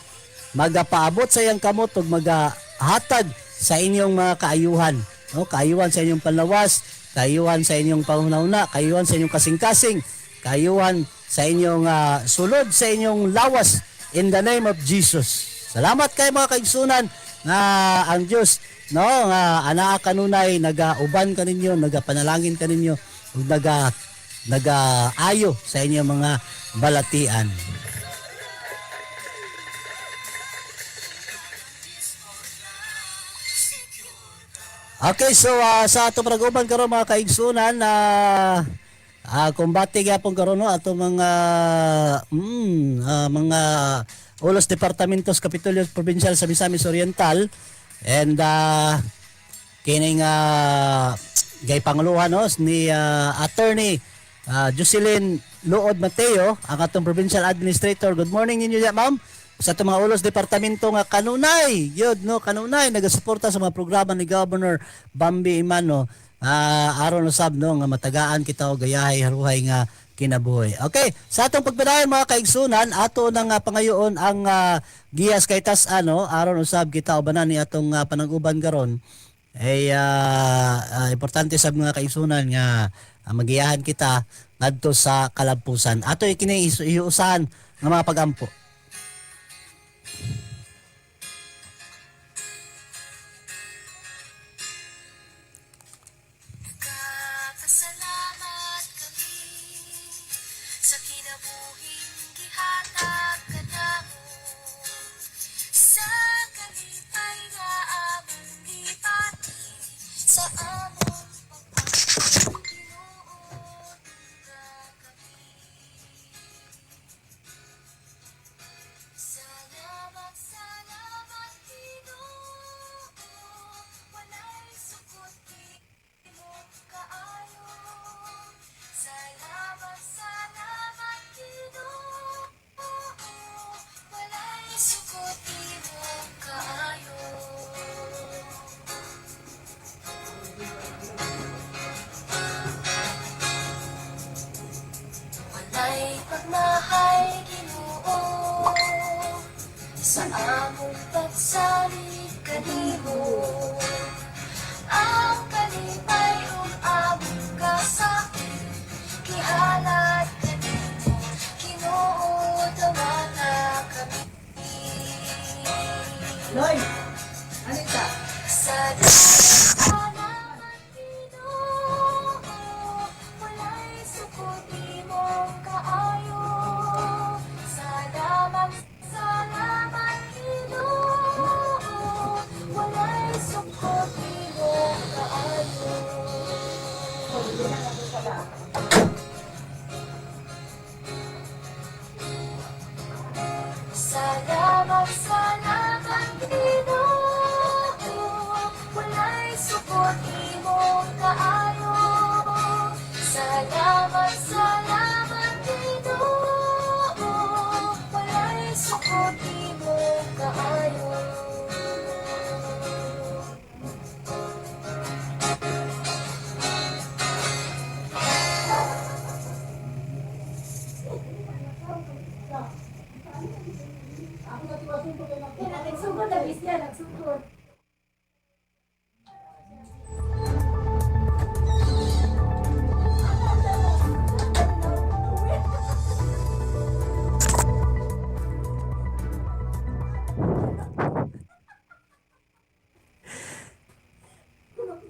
magapaabot sa iyang kamot ug magahatag sa inyong mga kaayuhan. Kaayuhan sa inyong panlawas, kaayuhan sa inyong panghuna-una, kaayuhan sa inyong kasing-kasing, kaayuhan sa inyong sulod sa inyong lawas in the name of Jesus. Salamat kay mga kaigsunan nga ang Dios no nga anaa kanunay nagauban kaninyo, nagapanalangin kaninyo ug nagaayo sa inyong mga balatian. Okay, so sa ato paraguban karon mga kaigsunan kumbati gyapon karon no ato mga ulos departamentos kapitulo provincial sa Misamis Oriental and kining gay panguluhan no ni attorney Jocelyn Luod Mateo ang atong provincial administrator. Good morning ninyo ya ma'am. Sa itong mga ulos departamento nga kanunay nagasuporta sa mga programa ni Governor Bambi Imano aron usab no nga matagaan kita og gayahay haruhay nga kinabuhi. Okay, sa atong pagpadayon mga kaigsunan ato nang pangayoon ang giyas kay tas-ano aron usab kita ubanan ni atong panag-uban karon ay importante sa mga kaigsunan nga magiyahan kita ngadto sa kalampusan. Ato kini iusahan nga mga pagampo. Salamat kami sa kinabuhing gihatag kanamo sa kalipay nga among gipati sa among pagpapatinuod ka kami. Salamat, salamat Ginoo, walay sukot imong kaayo. Salamat, salamat Ginoo, walay sukot imong kaayo. Walay pagmahay Ginoo sa among pagsalig kanimo. Ang kalipay ug among kasakit gihalad kanimo. Ginoo, tawala kami. Loy, anita? Salamat Ginoo, walay sukot imong kaayo. Salamat, salamat Ginoo, walay sukot imong kaayo. Salamat, salamat Ginoo, walay sukot imong kaayo. Salamat, salamat Ginoo, walay sukot imong kaayo.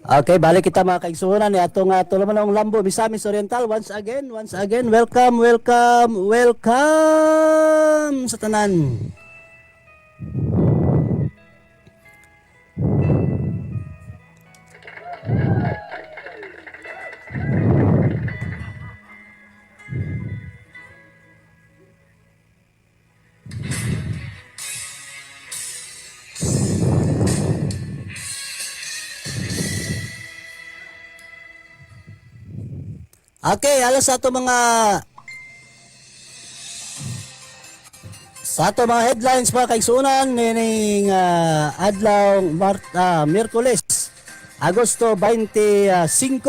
Okay, balik kita mga kaigsunan ni atong tulumanong Lambo Misamis Oriental once again, welcome sa tanan. Okay, alas sa ato mga headlines mga kaigsunan nining adlaw Miyerkules Agosto 25,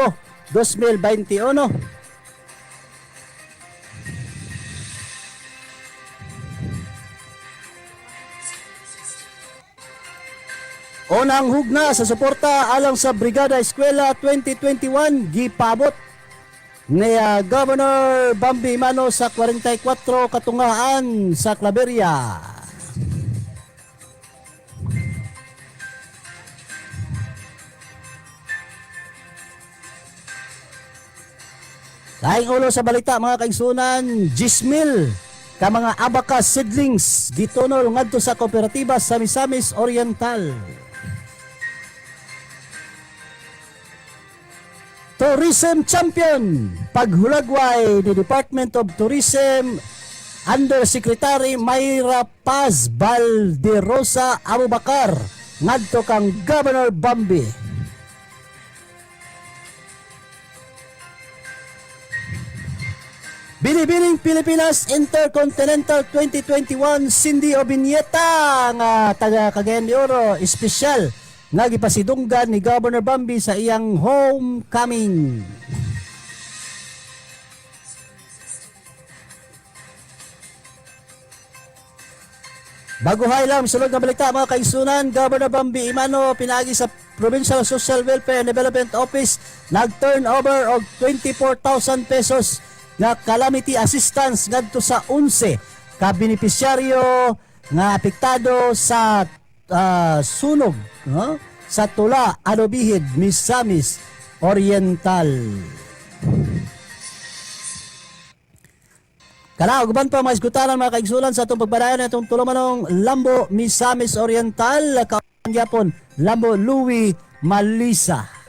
2021. Unang hugna sa suporta alang sa Brigada Eskwela 2021 gipabot ni Governor Bambi Imano sa 44 katungaan sa Claveria. Laing ulo sa balita mga kaigsunan, Gismil ka mga abaka seedlings gitunol ngadto sa kooperatiba sa Misamis Oriental. Tourism Champion, paghulagway ni Department of Tourism Undersecretary Mayra Paz Valderosa Abubakar ngadto kang Governor Bambi. Binibining Pilipinas Intercontinental 2021 Cindy Obiñeta nga taga Cagayan de Oro espesyal nga gipasidunggan ni Governor Bambi sa iyang homecoming. Baguhay lang sulod nga balita mga kaigsunan, Governor Bambi Imano pinagi sa Provincial Social Welfare and Development Office nag-turnover og 24,000 pesos nga calamity assistance ngadto sa 11 ka benepisyaryo nga apektado sa sunog sa Tula, Adobihid, Misamis Oriental. Kana uban pa mga isgutanan mga kaigsulan sa atong pagbadayon atong tulumanong Lambo Misamis Oriental kaon gyapon Lambo Louis Malisa.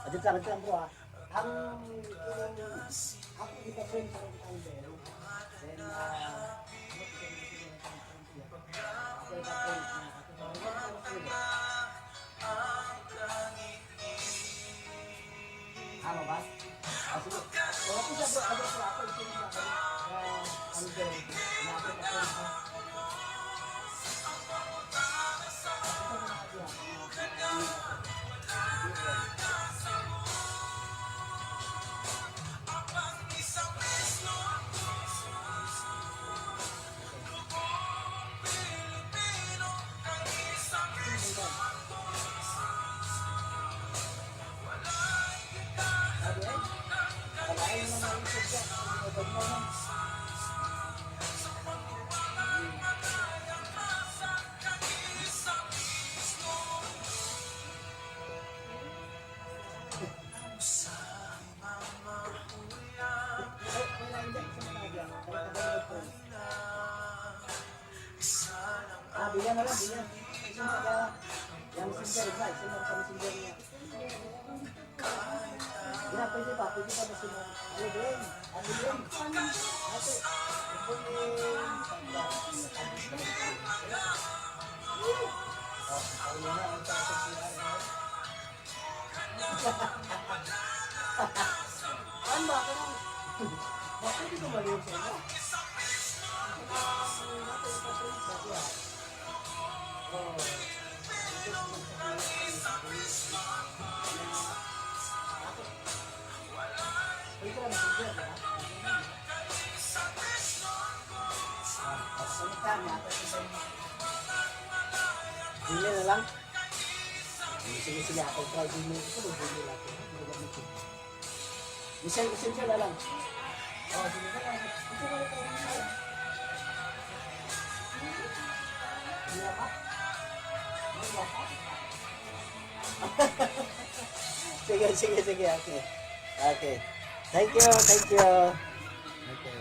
Adit lang bro ha. Ang ako kita friend sa ang then ano ba? Sige. Wala ko sa bro, ano sa ako ito na ang then Bilang na lang, bilang. Yang messenger, isa lang sa messenger niya. Bilang, pwede pa messenger. Ano din? Ano din? Ate, ano ba? Bakit ito maliw sa inyo? Dili na lang. Sige ako try dili ko dili lang. Messenger na lang. Oh, dili na lang. Ito ba ito? Sige, okay. Thank you. Okay.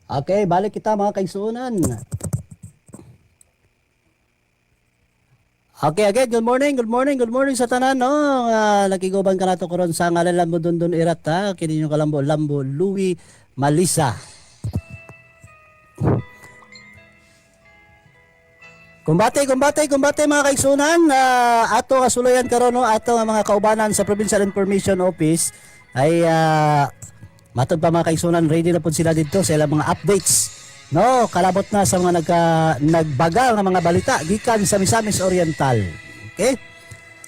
Okay, balik kita mga kaigsunan. Okay, again, good morning sa tanan, no? Nakiguban ka nato karon sa ngalan Lambo Dondon Irat, ha? Kini yung kalambo, Lambo Louis Malisa. Kumbate mga kaigsunan, ato kasuluyan karon, no? Ato nga mga kaubanan sa Provincial Information Office ay matod pa mga kaigsunan, ready na po sila dito sa ilang mga updates. No, kalabot na sa mga nagbagal nga mga balita gikan sa Misamis Oriental. Okay?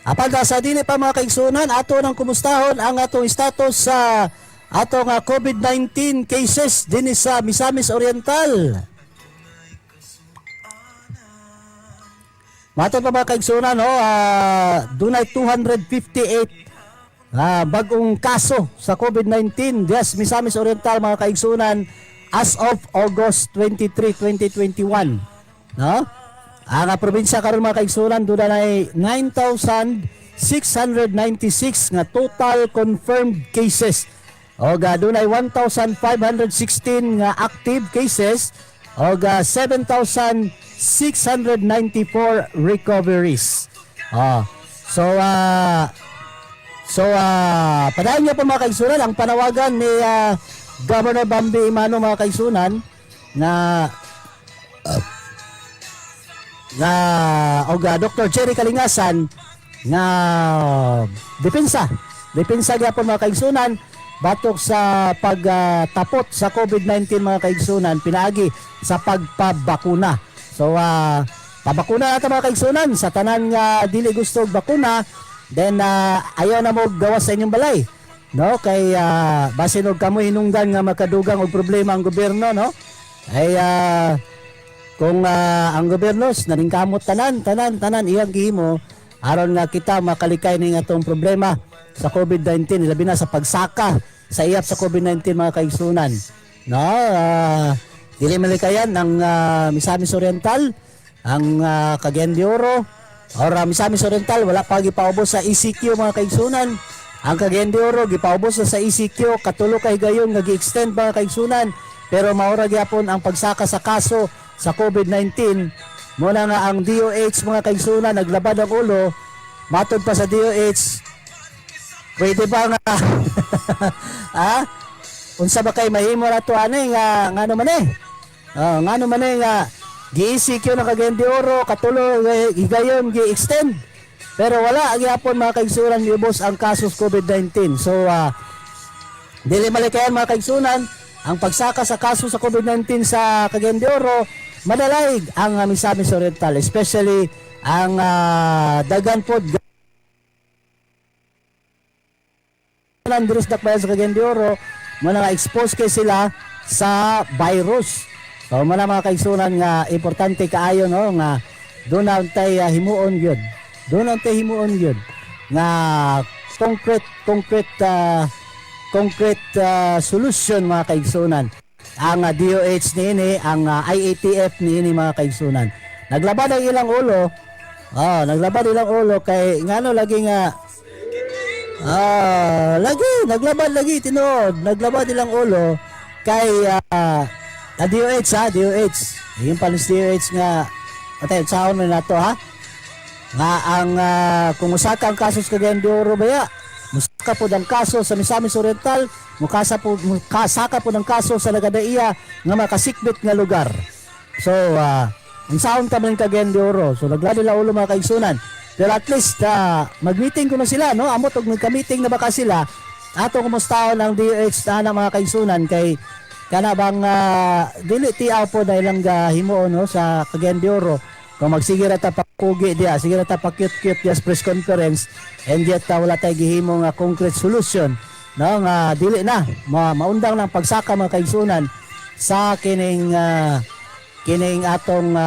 Apan sa dili pa mga kaigsunan, ato nang kumustahon ang atong status sa atong COVID-19 cases din sa Misamis Oriental. Matod pa mga kaigsunan, no, dunay 258 bagong kaso sa COVID-19 yes, Misamis Oriental mga kaigsunan as of August 23, 2021. No? Ang probinsya karon mga kaigsunan doon ay 9,696 nga total confirmed cases. O doon ay 1,516 nga active cases o 7,694 recoveries. Padayon niyo po mga kaigsunan ang panawagan ni Governor Bambi Imano mga kaigsunan na Dr. Jerry Kalingasan na depensa gyapon mga kaigsunan batok sa pagtapot sa COVID-19 mga kaigsunan pinaagi sa pagpabakuna. So pabakuna nato mga kaigsunan sa tanan nga dili gusto og bakuna, then ayaw na mo gawas sa inyong balay. No, kay basin og kamoy hinungdan nga makadugang og problema ang gobyerno, no? Ay kung ang gobyerno naningkamot tanan iyang gihimo aron nga kita makalikay ning atong problema sa COVID-19, labi na sa pagsaka sa iyap sa COVID-19 mga kaigsunan. No, dili malikayan ang Misamis Oriental, ang Cagayan de Oro or Misamis Oriental wala pa gipaubos sa ECQ mga kaigsunan. Ang Cagayan de Oro gipaubos na sa ECQ, katulo kay gayon nga gi-extend mga kaigsunan, pero maura gyapon ang pagsaka sa kaso sa COVID-19. Muna nga ang DOH mga kaigsunan naglabad ang ulo, matod pa sa DOH, pwede ba nga unsa ba kay mahimo na to ani nga ngano man nga gi-ECQ ng Cagayan de Oro, katulo gayon gi-extend. Pero wala gyapon mga kaigsunan miubos ang kasos COVID-19. So dili malikayan mga kaigsunan ang pagsaka sa kaso sa COVID-19 sa Cagayan de Oro, madalayg ang Misamis Oriental, especially ang dagan pod Andres dakbayan sa Cagayan de Oro mo na expose kay sila sa virus. So mga kaigsunan nga importante kaayo, no, nga doon tay himuon gyud. Doon ang himuon yun nga concrete solution mga kaigsunan. Ang DOH niini, ang IATF niini mga kaigsunan. Naglabad ang ilang ulo. Naglabad ilang ulo kay ngano lagi nga naglabad lagi tinuod. Naglabad ilang ulo kay DOH Yung palis DOH nga atay saon na nato nga ang kung musaka ang kaso sa Cagayan de Oro baya, musaka po ang kaso sa Misamis Oriental, mukasaka po ng kaso sa Lagadaiya nga makasikbit nga lugar. So ang saon ka man Cagayan de Oro, so nagladi la ulo mga kaigsunan, pero at least mag-meeting ko na sila, no, amot og nagka-meeting na baka sila ato kumustahon ang DOH na mga kaigsunan kay kana bang dili tiaw po na ilang himuon, no, sa Cagayan de Oro. Kung magsigira ta pakugi dia, sige ta pa cute dia press conference, and yet wala tay gihimo nga concrete solution no nga dili na maundang ng pagsaka mga kaigsunan sa kining atong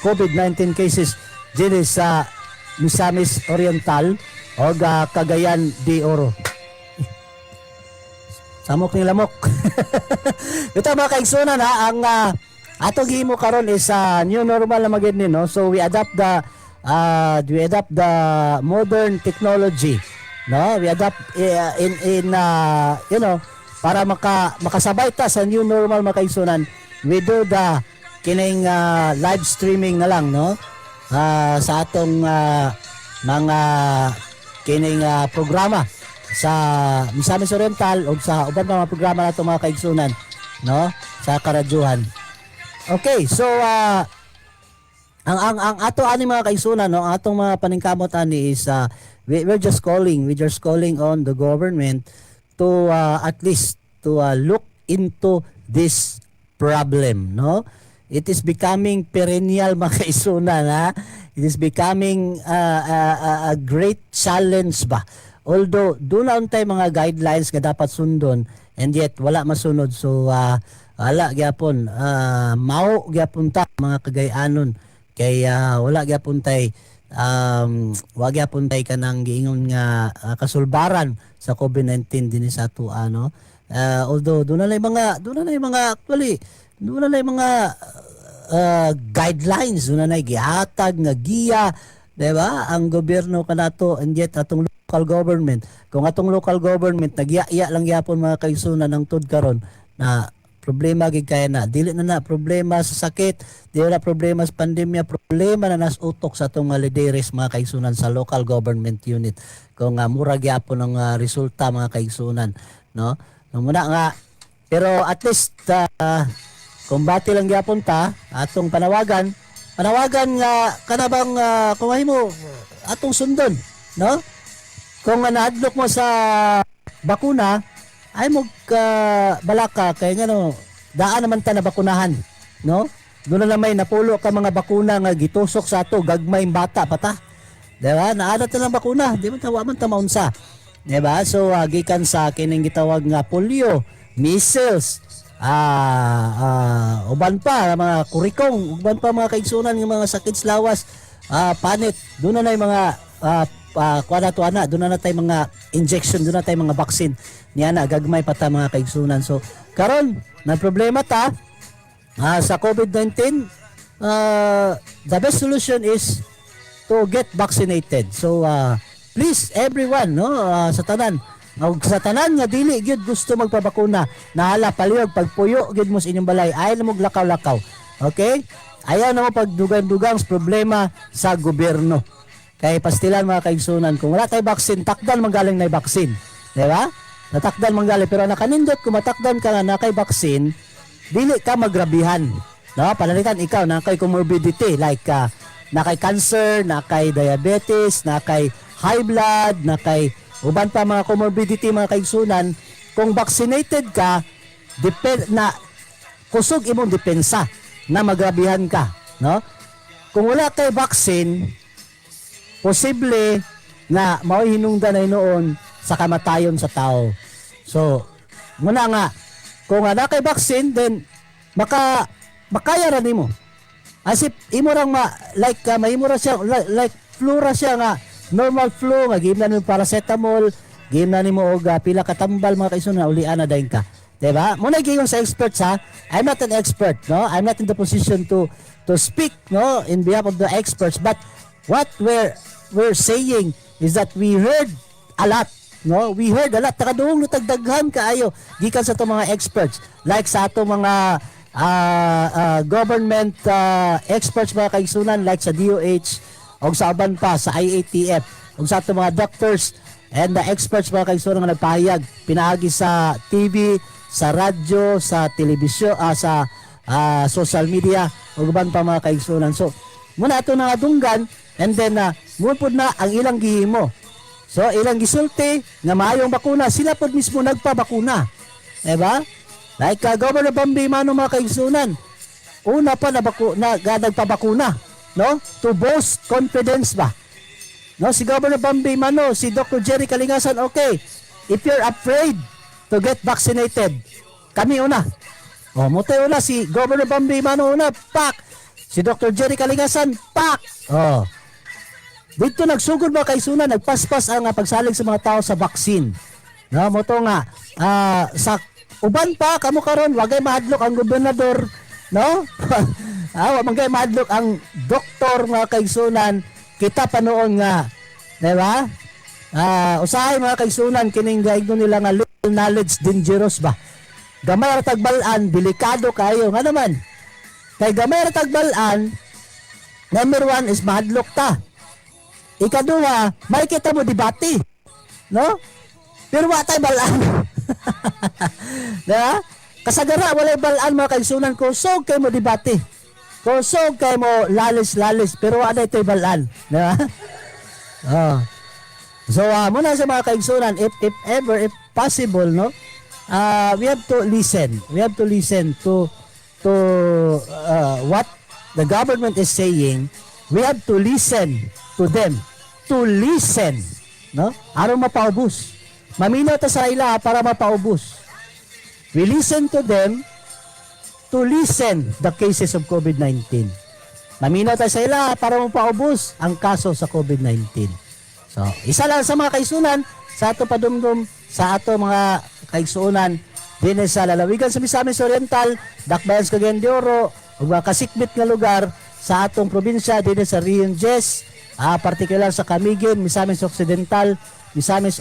COVID-19 cases dili sa Misamis Oriental o Cagayan de Oro. Samok ni lamok. Ito mga kaigsunan ang atong gihimo karon is new normal na magid ni, no? So we adapt the modern technology, no? We adapt in you know, para makasabay ta sa new normal mga kaigsunan. We do the kining live streaming na lang, no? Sa atong mga kining programa sa Misamis Oriental o sa uban pa mga programa nato mga kaigsunan, no, sa karadyuhan. Okay, so ang ato ani mga kaigsunan, no, ang atong mga paningkamot ani is we're just calling on the government to at least to look into this problem, no. It is becoming perennial mga kaigsunan, ha. It is becoming a great challenge ba. Although doon na untay mga guidelines nga dapat sundon and yet wala masunod, so wala gyapon mao gyapon ta mga kagayanon kay wala gyapon tay wa gyapon tay kanang giingon nga kasulbaran sa COVID-19 dinhi sa ato, ano. Although doon na mga actually doon na mga guidelines, doon na gihatag nga giya, diba, ang gobyerno kanato and yet atong local government. Kung atong local government nagyaya lang gyapon mga kaigsunan ng tud karon na problema gid kaya na dili na problema sa sakit, dili na problema sa pandemya, problema na nas utok sa atong mga lideres mga kaigsunan sa local government unit. Kung mura gyapon ang resulta mga kaigsunan, no. Muna nga pero at least kumbati lang gyapon ta atong panawagan nga kanabang kung mo atong sundon, no. Kung naadlok mo sa bakuna ay mo balaka kay ngano daan naman ta na bakunahan, no. Doon na may napulo ka mga bakuna nga gitusok sa ato gagmay bata pa ta, diba, naada ta ng bakuna, di man tawa man ta maunsa, diba. So gikan sa kining gitawag nga polio, measles, uban pa mga kurikong, uban pa mga kaigsunan ng mga sakit sa lawas, panit, doon na mga doon na tayo mga injection, doon na tayo mga vaccine niya na gagmay pa ta mga kaigsunan. So karon na problema ta sa COVID-19, the best solution is to get vaccinated. So please everyone, no, sa tanan nga dili gyud gusto magpabakuna, nahala palihog pagpuyo gyud mo sa inyong balay, ay na mo lakaw-lakaw, okay, ayaw na mo pagdugang-dugang sa problema sa gobyerno. Kay pastilan mga kaigsunan, kung wala tay vaccine, takdan manggaling na vaccine, di ba? Natakdan manggaling, pero nakanindot kung matakdan ka na kay vaccine, dili ka magrabihan, no? Panalitan ikaw na kay comorbidity like na kay cancer, na kay diabetes, na kay high blood, na kay uban pa mga comorbidity mga kaigsunan. Kung vaccinated ka, na kusog imong depensa na magrabihan ka, no? Kung wala kay vaccine, posible na mao'y hinungdan na noon sa kamatayon sa tao. So, muna nga, kung na kay vaccine, then makaya ra nimo. As if imo rang mahimo ra siya like flu ra siya nga normal flu nga giim na nimo paracetamol, giim na nimo og pila ka tambal mga kaigsunan, ulian na dayon ka. Diba? Muna giyon sa experts, ha. I'm not an expert, no. I'm not in the position to speak, no, in behalf of the experts, but what we're saying is that we heard a lot, no? We heard a lot. Takaduhong nutagdaghan kaayo gikan sa itong mga experts. Like sa atong mga government experts mga kaigsunan, like sa DOH o sa aban pa sa IATF o sa atong mga doctors and the experts mga kaigsunan nga nagpahayag pinaagi sa TV, sa radyo, sa telebisyon, sa social media o uban pa mga kaigsunan. So muna ito na dunggan and then mupod na ang ilang gihimo. So ilang gisulti nga maayong bakuna, sila pod mismo nagpabakuna, diba? Like Governor Bambi Mano mga kaigsunan, una pa nagpabakuna, no, to boost confidence ba, no, si Governor Bambi Mano, si Dr. Jerry Kalingasan, okay, if you're afraid to get vaccinated, kami una. Muti una si Governor Bambi Imano una, pak. Si Dr. Jerry Kalingasan, pak. Dito nagsugod mga kaigsunan, nagpaspas ang pagsalig sa mga tao sa vaccine. No, mo to nga sa uban pa kamo karon wagay mahadlok ang gobernador, no? Wagay mahadlok ang doktor mga kaigsunan, kita pa noon nga, di ba? Usahay mga kaigsunan kining gaigno nila nga little knowledge dangerous ba. Gamay ra tagbalan, delikado kayo nga naman. Kay gamay ra tagbalan, number 1 is mahadlok ta. Ikaduha, may kita mo debate, no? Pero wa tay balaan. Diba? Kasagara walay balaan mga kaigsunan, kusog kay mo debate. Kusog kay mo lalis-lalis, pero wa tay balaan, diba? So muna sa mga kaigsunan, if ever, if possible, no? We have to listen. We have to listen to what the government is saying. We have to listen to them. To listen, no? Aron mapaubos. Maminaw ta sa ila para mapaubos. We listen to them to lessen the cases of COVID-19. Maminaw ta sa ila para mapaubos ang kaso sa COVID-19. So, isa lang sa mga kaigsunan, sa ato padumdum, sa ato mga kaigsunan, din sa lalawigan sa Misamis Oriental, Dakbayan sa Cagayan de Oro, ug mga kasikbit nga lugar sa atong probinsya, din sa Rpn Dxko, partikular sa Camiguin, Misamis Occidental, Misamis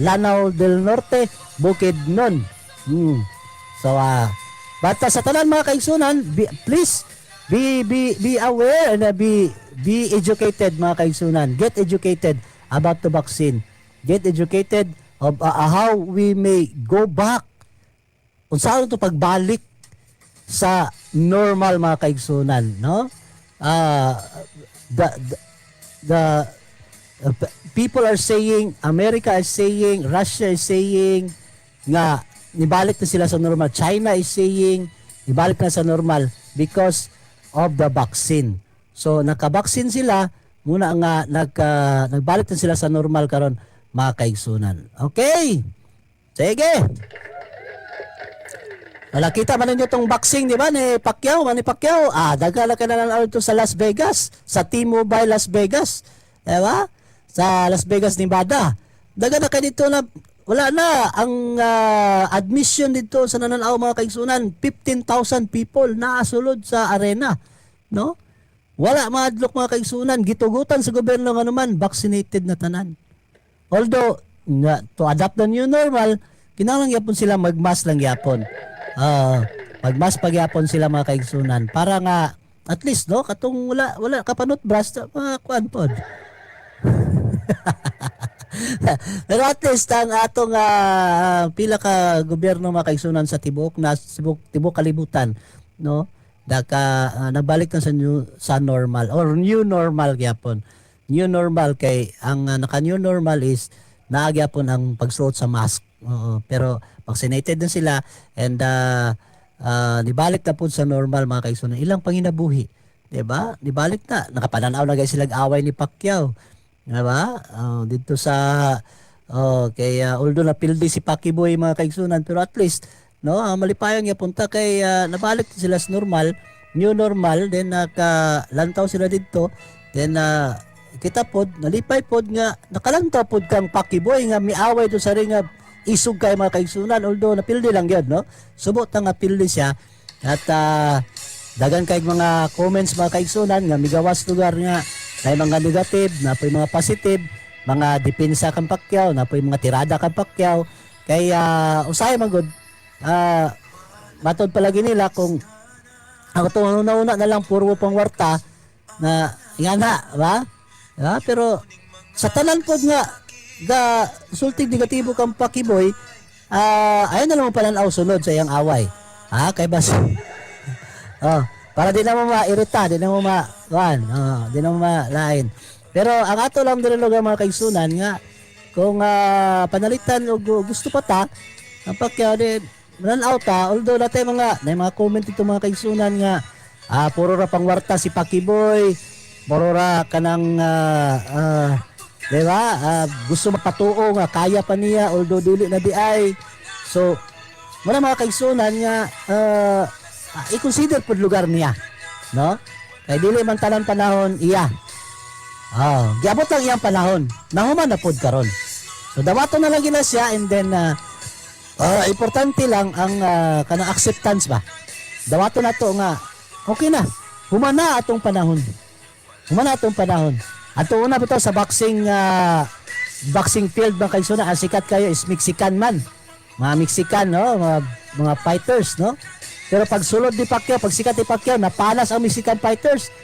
Lanao del Norte, Bukidnon. So basta sa tanan mga kaigsunan, please be aware and be educated mga kaigsunan. Get educated about the vaccine. Get educated of how we may go back. Unsa to pagbalik sa normal mga kaigsunan, no? The people are saying, America is saying, Russia is saying nga nibalik na sila sa normal. China is saying nibalik na sa normal because of the vaccine. So nakabaksin sila muna nga nagbalik na sila sa normal karon mga kaigsunan. Okay. Sige. Nakita man ninyo tong boxing, di ba, ni Pacquiao, dagala ka na lang ito sa Las Vegas, sa T-Mobile Las Vegas, di ba? Sa Las Vegas, Nevada. Daga na ka dito na, wala na, ang admission dito sa nananaw mga kaigsunan, 15,000 people na asulod sa arena, no? Wala madlok mga kaigsunan, gitugutan sa gobyerno nga naman, vaccinated na tanan. Although, to adapt the new normal, kinahanglan yapon sila magmas lang yapon. Magmas pagyapon sila mga kaigsunan para nga at least no katong wala kapanot bras mga kuan pod. Pero at least ang atong pila ka gobyerno mga kaigsunan sa tibok kalibutan, no, nabalik na sa normal or new normal gyapon. New normal kay ang naka new normal is naagyapon ang pagsuot sa mask. Pero vaccinated na sila and nibalik na po sa normal mga kaigsunan. Ilang panginabuhi, diba? Nibalik na. Nakapananaw na guys silang away ni Pacquiao, diba? Dito sa kaya although napildi si Pacquiao mga kaigsunan, pero at least no, malipayang yapunta kay nabalik sila sa normal, new normal, then nakalantaw sila dito, then kita pod nalipay pod nga nakalantaw pod kang Pacquiao nga miaway do sa ring isug kay mga kaigsunan, although napildi lang yun, no? Subot nga pildi siya at dagan kay mga comments mga kaigsunan nga migawas lugar nga kay mga negative, na po mga positive, mga depensa kang Pacquiao, na po mga tirada kang Pacquiao, kay usay man gud matod palagi nila kung ako to una na lang puro pangwarta na ingana ba? Pero sa tanan pod nga sultig negatibo kang Pacquiao, ayun na naman palanaw sunod sa iyang away. Kay bas. Para di na mo mairita, di na mo di na mo malain. Pero ang ato lang din lugar mga kaigsunan nga kung panalitan o gusto pa ta ang Pacquiao din mananaw ta, although natay mga comment dito mga kaigsunan nga puro ra pangwarta si Pacquiao, puro ra kanang di ba? Gusto mapatuo nga kaya pa niya although dili na di ay. So muna mga kaigsunan nga i-consider pud lugar niya, no? Kay dili man tanan panahon iya. Giabot lang iyang panahon. Nahuman na pod karon. So dawaton na lang gina siya and then importante lang ang kanang acceptance ba. Dawaton na to nga okay na. Humana atong panahon. Humana atong panahon. Ato una bitaw sa boxing field ba kaigsunan ang sikat kayo is Mexican man. Mga Mexican, no? Mga fighters, no? Pero pag sulod ni Pacquiao, pag sikat ni Pacquiao, napanas ang Mexican fighters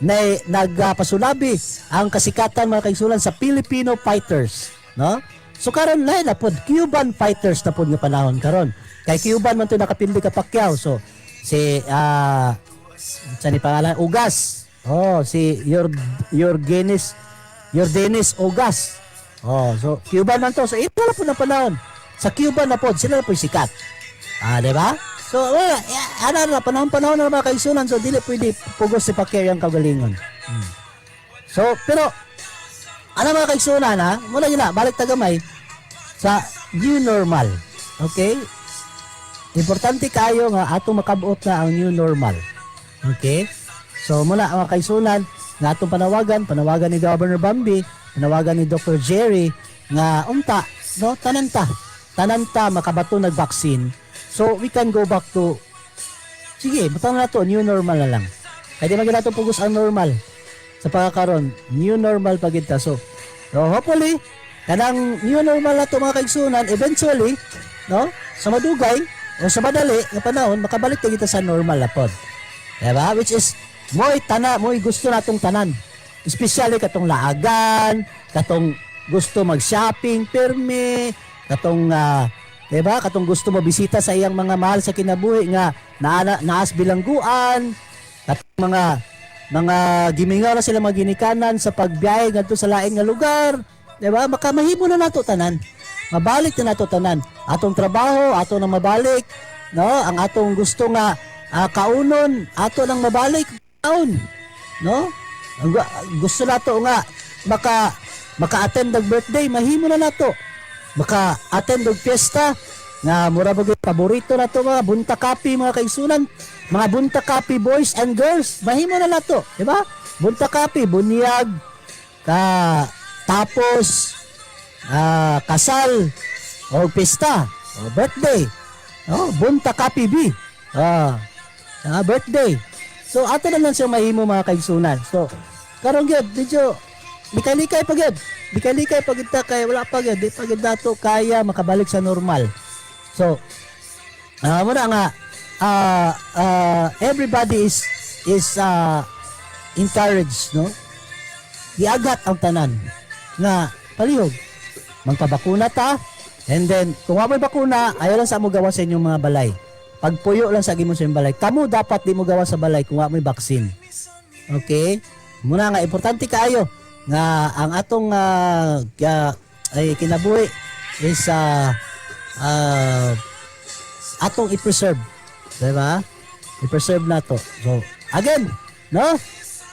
na nagpasulabi ang kasikatan mga kaigsunan sa Filipino fighters, no? So karon lain na pod Cuban fighters na pod nga panahon karon. Kay Cuban man to nakapildi ka Pacquiao. So si sa ni pangalan Ugas. Si Yordenis Ugas. So Cuban man to. So ito na po na panahon. Sa Cuban na pod sila na po sikat. Di ba? So, na panahon na mga kaigsunan. So, dili pwede pugos si Pacquiao ang kagalingon. So, pero, mga kaigsunan, muna yun na, balik tagamay sa new normal. Okay? Importante kayo nga atong makabuot na ang new normal. Okay? So, muna mga kaigsunan, nga atong panawagan ni Governor Bambi, panawagan ni Dr. Jerry, nga no, tananta makabato nag-vaccine. So, we can go back to, sige, butang na to, new normal na lang. Kaya di magiging natin pugos ang normal. Sa pagkakaroon, new normal pagita. So, hopefully, kanang new normal na to mga kaigsunan, eventually, no, sa madugay, o sa madali, na panahon, makabalik na kita sa normal na pod. Diba? Which is, mo'y gusto natong tanan. Especially katong laagan, katong gusto mag-shopping, perme, katong, diba? Katong gusto mo bisita sa iyang mga mahal sa kinabuhi nga naas bilangguan, katong mga gimingaw na sila mga ginikanan sa pagbiyahe ngadto sa lain nga lugar, diba? Makamahimo na nato tanan. Mabalik na nato tanan. Atong trabaho, ato nang mabalik, no? Ang atong gusto nga kaunon, ato nang mabalik taon, no? Ang gusto nato nga maka-attend ng birthday, mahimo na nato. Maka-attend og fiesta nga mura bagay paborito na to mga bunta kapi mga kaigsunan, mga bunta kapi boys and girls, mahimo na nato, di ba? Bunta kapi bunyag tapos kasal o fiesta o birthday, bunta kapi B birthday. So ato na lang siya mahimo mga kaigsunan. So karon gyud medyo likay-likay pagid. Likay-likay pagid ta kay wala pagid, di pagid dato kaya makabalik sa normal. So muna nga everybody is encouraged, no? Giagat ang tanan nga palihog magpabakuna ta, and then kung wa may bakuna ayaw lang sa mo gawa sa inyong mga balay. Pagpuyo lang sa gimo sa inyong balay. Kamo dapat di mo gawa sa balay kung wa may vaccine. Okay? Muna nga importante kaayo nga ang atong kinabuhi is atong i-preserve, diba? I-preserve na to. So again, no,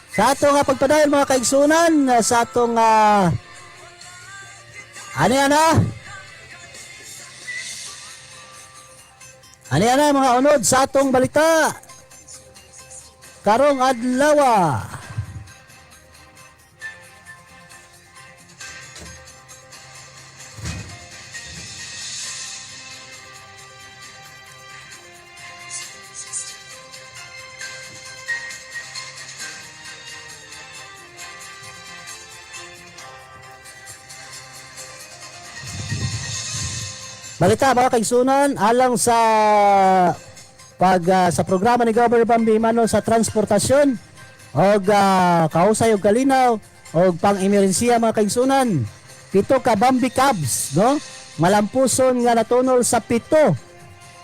sa atong pagpadayon mga kaigsunan, sa atong ano mga unod sa atong balita karong adlaw. Balita mga kaigsunan, alang sa sa programa ni Governor Bambi Imano sa transportasyon og kausay og kalinaw og pang-emerhensiya mga kaigsunan. 7 ka Bambi cabs, no? Malampuson nga natunol sa 7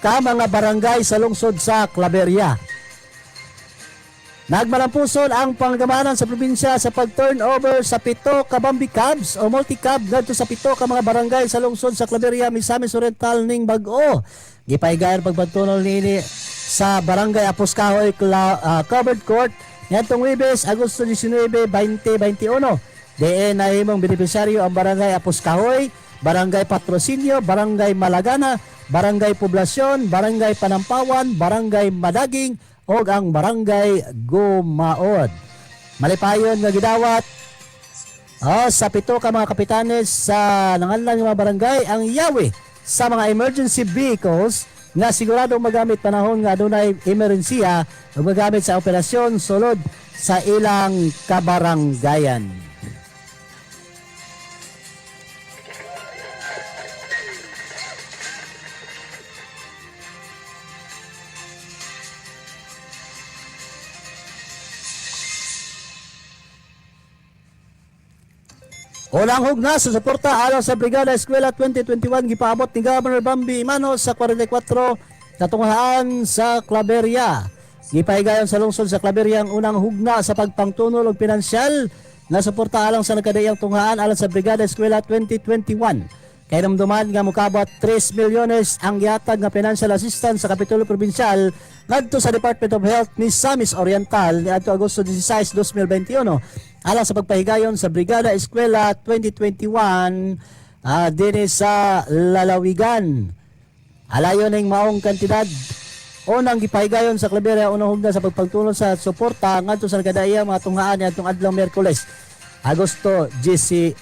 ka mga barangay sa lungsod sa Claveria. Nagmalampuson ang panggamanan sa probinsya sa pag-turnover sa 7 ka Bambi cabs o multi-cab ngadto sa 7 ka mga barangay sa lungsod sa Claveria, Misamis Oriental ning Bag-o. Gipaygayan pagbantunol nini sa barangay Apos Kahoy Covered Court ngadtong Huwebes, Agosto 19, 2021. Diin na himong benepisyaryo ang Barangay Apos Kahoy, Barangay Patrocinio, Barangay Malagana, Barangay Poblasyon, Barangay Panampawan, Barangay Madaging, o ang Barangay Gumaod. Malipayon nga gidawat sa 7 ka mga kapitanes sa nangalan nga mga barangay ang yawi sa mga emergency vehicles nga siguradong magamit panahon nga adunay emerhensiya ug magamit sa operasyon sulod sa ilang kabaranggayan. Unang hugna sa suporta alang sa Brigada Eskwela 2021 gipaabot ni Governor Bambi Imano sa 44 katunghaan sa Claveria. Gipahigayon sa lungsod sa Claveria ang unang hugna sa pagpangtunol og pinansyal na suporta alang sa nagkadaiyang tunghaan alang sa Brigada Eskwela 2021. Kay namduman nga mukabot 3 milyones ang gihatag nga financial assistance sa Kapitulo Provincial ngadto sa Department of Health Misamis Oriental niadto Agosto 16, 2021 alang sa pagpahigayon sa Brigada Eskwela 2021 dinhi sa lalawigan. Alayon ning maong kantidad unang gipahigayon sa Claveria unang hugna sa pagpagtulong sa suporta ngadto sa nagkadaiyang mga tunghaan niadtong adlaw Miyerkules, Agosto 18.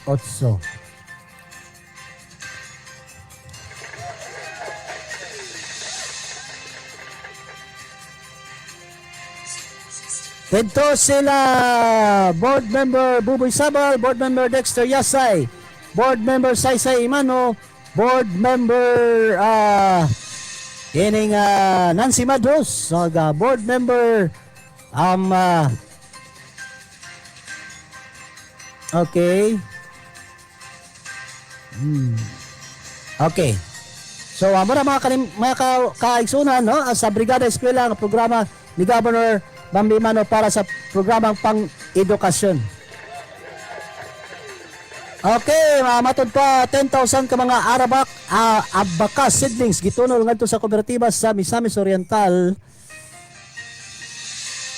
Dito sila Board Member Buboy Sabal, Board Member Dexter Yasay, Board Member Saysay Imano, Board Member Nancy Madros, Board Member okay. Okay. So mga kaigsunan no sa Brigada Eskwela ang programa ni Governor Bambi Imano para sa programang pang-edukasyon. Okay, matod pa 10,000 ka mga abakas seedlings gitunol ngadto sa kooperatiba sa Misamis Oriental.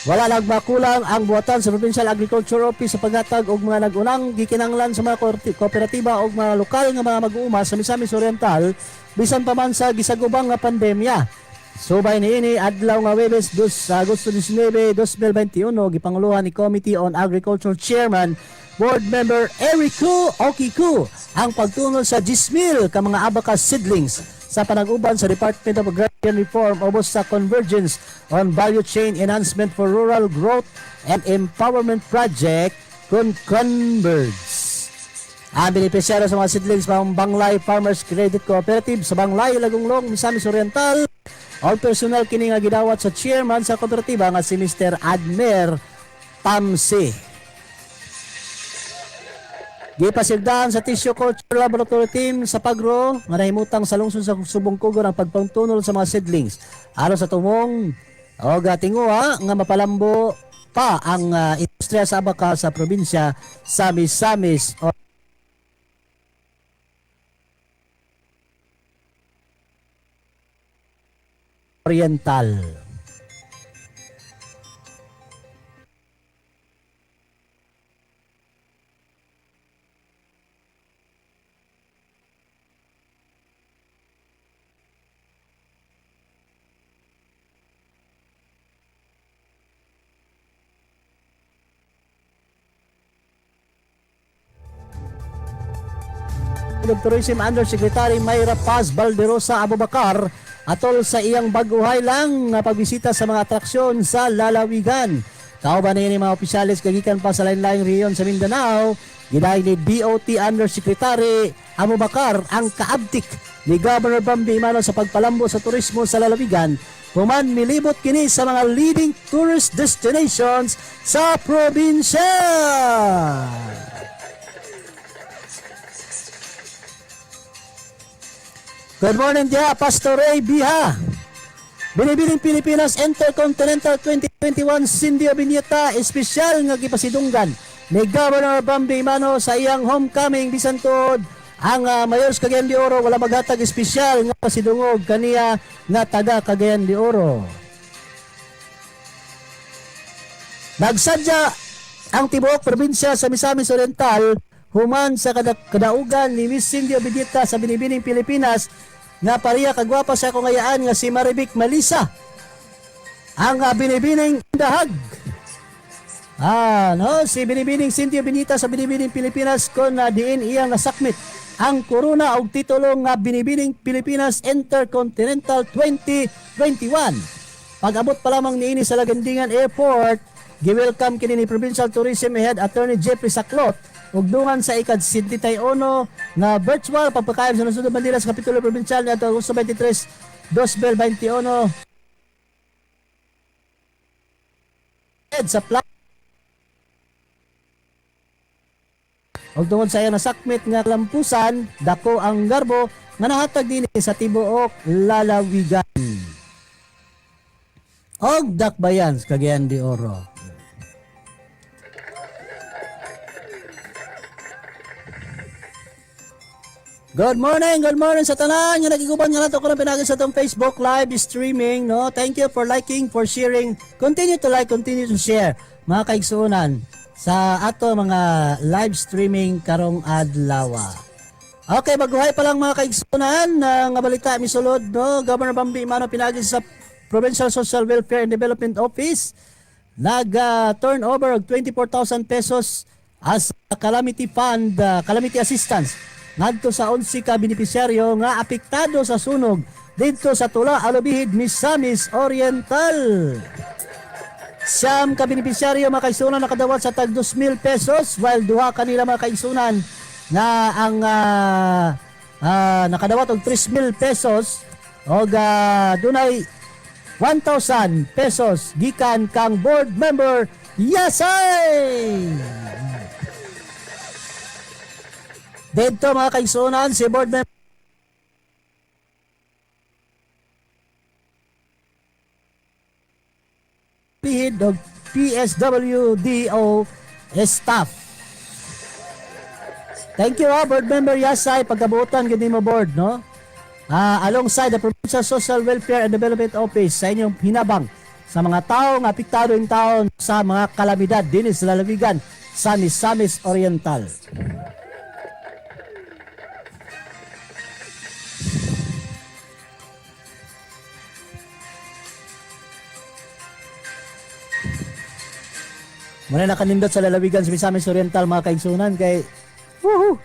Wala lang makulang ang buhatan sa Provincial Agriculture Office sa paghatag og mga nagunang gikinanglan sa mga kooperatiba og mga lokal nga mga mag-uuma sa Misamis Oriental bisan pa man sa gisagubang nga pandemya. Subay niini adlaw nga Huwebes 2 Agosto 19, 2021 gipanguluhan ni Committee on Agriculture Chairman Board Member Erico Okiku ang pagtunol sa 10,000 ka mga abakas seedlings sa panag-uban sa Department of Agrarian Reform ubos sa Convergence on Value Chain Enhancement for Rural Growth and Empowerment Project Converge. Ang benepisyaryo sa mga seedlings pang Banglay Farmers Credit Cooperative sa Banglay, Lagunglong, Misamis Oriental. All personnel kini nga gidawat sa chairman sa kooperatiba nga si Mr. Admer Tamsi. Gipasigdahan sa Tissue Culture Laboratory Team sa Pagro nga nahimutang sa lungsod sa Subong Kugon ang pagpangtunol sa mga seedlings. Aron sa tumong o tinguha nga mapalambo pa ang industriya sa abaka sa probinsya sa Misamis Oriental. Tourism Undersecretary Mayra Paz Balderosa Abubakar atol sa iyang baguhay lang na pagbisita sa mga atraksyon sa lalawigan. Kauban ni mga opisyalis kagikan pa sa lain-laing rehiyon sa Mindanao, gidaig ni DOT Undersecretary Abubakar ang kaabtik ni Governor Bambi Imano sa pagpalambo sa turismo sa lalawigan. Human milibot kini sa mga leading tourist destinations sa probinsya. Good morning dia, Pastor Ray Biha. Binibining Pilipinas Intercontinental 2021 Sindio Viñeta espesyal nga gipasidunggan ni Governor Bambi Imano sa iyang homecoming bisan tuod ang Mayors Cagayan de Oro wala maghatag espesyal nga pasidungog kaniya nga taga Cagayan de Oro. Nagsadya ang tibuok probinsya sa Misamis Oriental human sa kadaugan ni Miss Cindy Obidita sa Binibining Pilipinas nga pareha kagwapa sa akong ngayaan nga si Marivic Malisa ang Binibining Dahag. No, si Binibining Cindy Obidita sa Binibining Pilipinas kon diin iyang nasakmit ang korona og titulo nga Binibining Pilipinas Intercontinental 2021. Pag-abot pa lamang niini sa Lagandingan Airport, gi-welcome kini ni Provincial Tourism Head Attorney Jeffrey Saclot ug dungan sa ikad-71 na virtual pagpakayam sa nasudong bandila sa Kapitulo Provincial ni adto Agosto 23, 2021 sa og tungod sa iyang nasakmit nga lampusan, dako ang garbo nga nahatag dinhi sa tibuok lalawigan. Og dakbayan sa Cagayan de Oro. Good morning sa tanan nga nagiguban nga nato karon pinagi sa tong Facebook live streaming, no? Thank you for liking, for sharing. Continue to like, continue to share, mga kaigsuonan, sa ato mga live streaming karong adlaw. Okay, magbuhay pa lang mga kaigsuonan nga balita misulod, no? Governor Bambi Imano pinagi sa Provincial Social Welfare and Development Office nag-turnover og 24,000 pesos as calamity fund, calamity assistance ngadto sa 11 ka benepisyaryo nga apektado sa sunog dito sa Tula, Alubihid, Misamis Oriental. Siyam ka benepisyaryo mga kaigsunan nakadawat sa tag 2,000 pesos while duha kanila mga kaigsunan na ang nakadawat og 3,000 pesos og dunay 1,000 pesos gikan kang board member Yasay. Dito mga kaigsunan si board member Pihid og PSWDO staff. Thank you board member Yasay pagkabutan gid mo board, no? Alongside the Provincial Social Welfare and Development Office sa inyong hinabang sa mga tao nga apektado in taon sa mga kalamidad dinhi sa lalawigan sa Misamis Oriental. Muna nakanindot sa lalawigan sa Misamis Oriental mga kaigsunan kay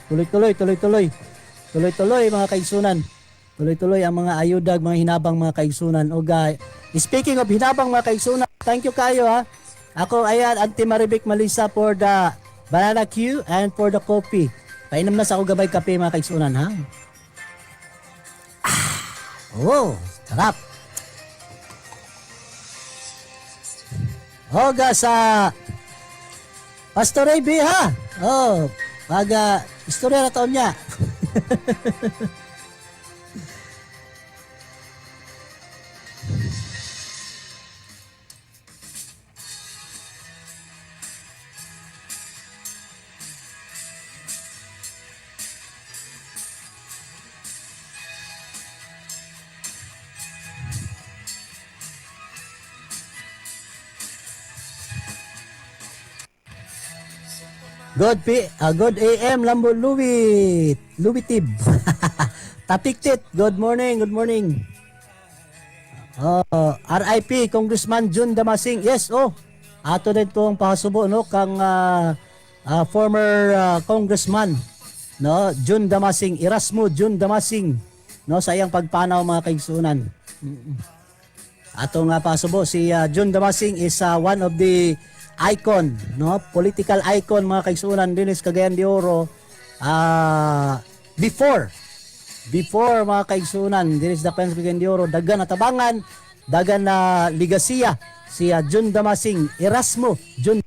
tuloy-tuloy mga kaigsunan. Tuloy-tuloy ang mga ayudag, mga hinabang mga kaigsunan. O speaking of hinabang mga kaigsunan, thank you kayo ha. Ako ayan, Auntie Marivic Malisa for the banana Q and for the coffee. Painom na sa ako gabay kape mga kaigsunan ha. Sarap. Oga sa Pastor Ray B ha. Istorya na taon niya. Good AM Lambo Luwitib. Tapiktit. Good morning. RIP Congressman Jun Damasing. Yes, ato din tong pahasubo no kang former congressman no Jun Damasing, Erasmo Jun Damasing no sa iyang pagpanaw mga kaigsunan. Ato nga pahasubo si Jun Damasing is one of the icon, no? Political icon mga kaigsunan din sa Cagayan de Oro. Before mga kaigsunan din sa Cagayan de Oro, dagan na tabangan, dagan na ligasiya si Jun Damasing, Erasmo Jun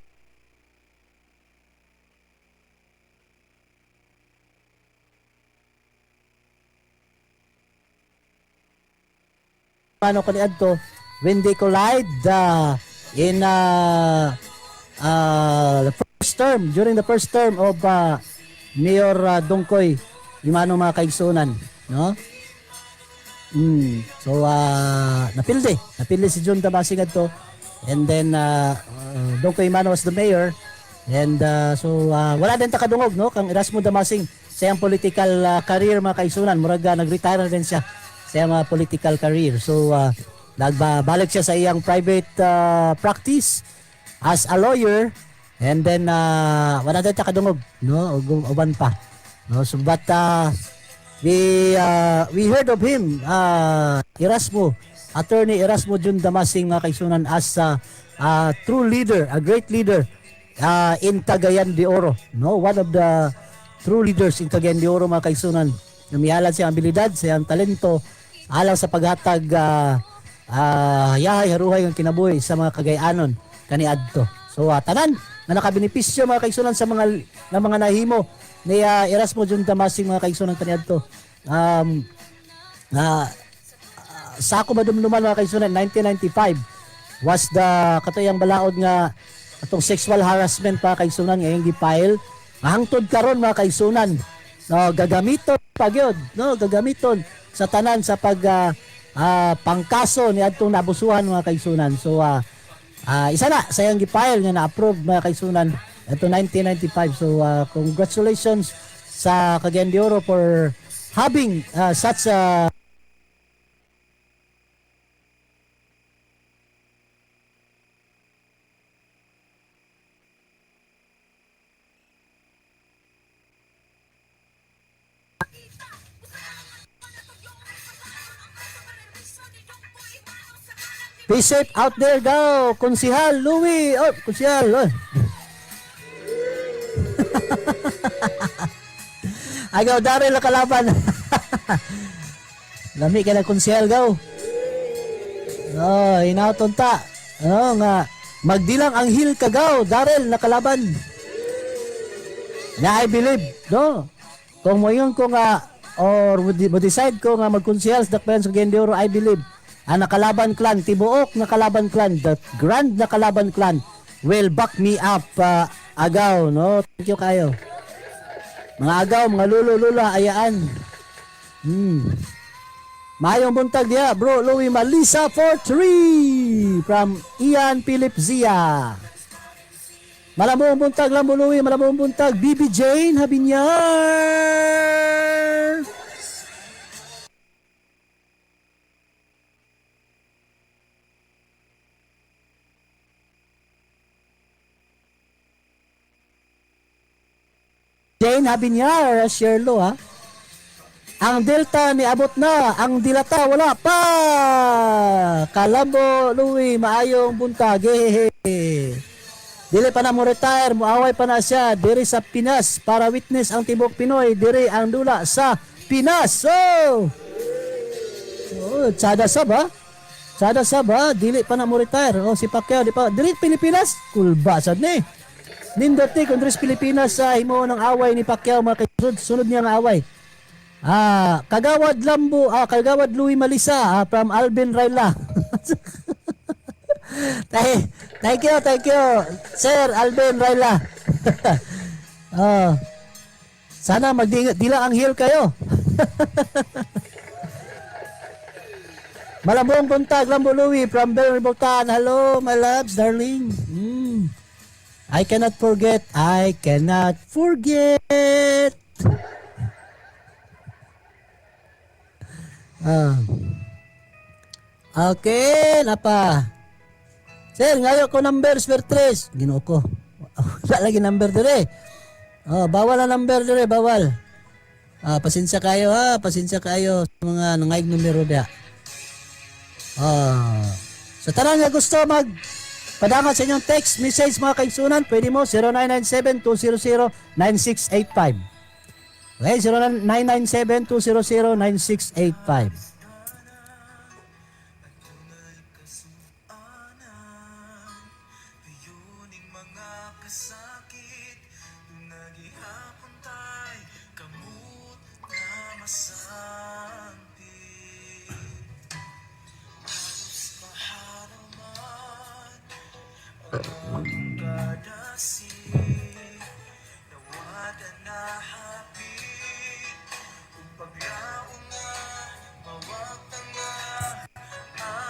paano kaniadto when they collide in during the first term of Mayor Dongkoy Imano mga kaigsunan, no? So napildi si Jun Damasing adto and then Dongkoy Imano was the mayor And wala din takadungog no kang Erasmo Damasing sa iyang political career mga kaigsunan. Murag nag-retire na din siya sa iyang political career. So nagbalik siya sa iyang private practice as a lawyer, and then wala din takadungog no uban pa. No, so but we heard of him, Attorney Erasmo Jun Damasing mga kaigsunan, as a true leader, a great leader in Cagayan de Oro. No, one of the true leaders in Cagayan de Oro mga kaigsunan. Namihalan siyang abilidad, siyang talento alang sa paghatag yahay haruhay ng kinabuhi sa mga Cagayanon kaniadto. So tanan na nakabenepisyo mga kaigsunan sa mga nahimo ni Erasmo Jun Damasing mga kaigsunan kaniadto. Sa ako madumduman mga kaigsunan, 1995 was the katuyang balaod nga atong sexual harassment mga kaigsunan nga yung gipile hangtod karon mga kaigsunan, no, gagamiton pagyod, no, gagamiton sa tanan sa pangkaso ni adtong nabusuhan mga kaigsunan. So isa na sa yung gipile nga na-approve mga kaigsunan ato 1995. So congratulations sa Cagayan de Oro for having such a be safe out there daw, Konsihal Louie. Oh, Konsihal. Oh. Agaw, Daryl na kalaban. Lami ka na, Konsihal, gaw. Oh, inauton ta. Oh, nga. Magdilang ang hill ka, gaw. Daryl na kalaban. Na I believe, no? Kung mo yun ko nga, or mo decide ko nga mag-Konsihal sa Dakbayan sa Cagayan de Oro, I believe ang nakalaban clan, tibuok nakalaban clan, the grand nakalaban clan will back me up, agaw, no? Thank you kayo. Mga agaw, mga lulo-lula, ayaan. Mayong buntag diya, bro, Louie Malisa for 3 from Ian Philip Zia. Malamong buntag, Lambo Louie, malamong buntag, BB Jane Habinyar. Jane Habinyar, Sherlo ha. Ang Delta ni abot na, ang Dilata wala pa. Kalambo Louie, maayong buntag. Dili pa na mo retire, muaway pa na siya diri sa Pinas para witness ang tibok Pinoy diri ang dula sa Pinas. Tsada saba. Tsada saba, dili pa na mo retire. Si Pacquiao di pa diri Pilipinas, kulba sad ni. Nindot ni kundres Pilipinas sa himo ng away ni Pacquiao mga sunod niya nga away. Kagawad Lambo, Kagawad Louie Malisa from Alvin Raila. Thank you, Sir Alvin Raila. Sana magdila ang hill kayo. Malambong buntag, Lambo Louie from Bel Ribotan. Hello, my loves, darling. I cannot forget. Okay, napa. Sir, ngayon ko number 3. Ginoo ko. Wala lagi number dire. Bawal ang number dire, bawal. Pasensya kayo ha, pasensya kayo sa mga nangayog numero dia. Sa tanan nga gusto padangat sa inyong text message mga kaigsunan, pwede mo 0997-200-9685. Okay, 0997-200-9685.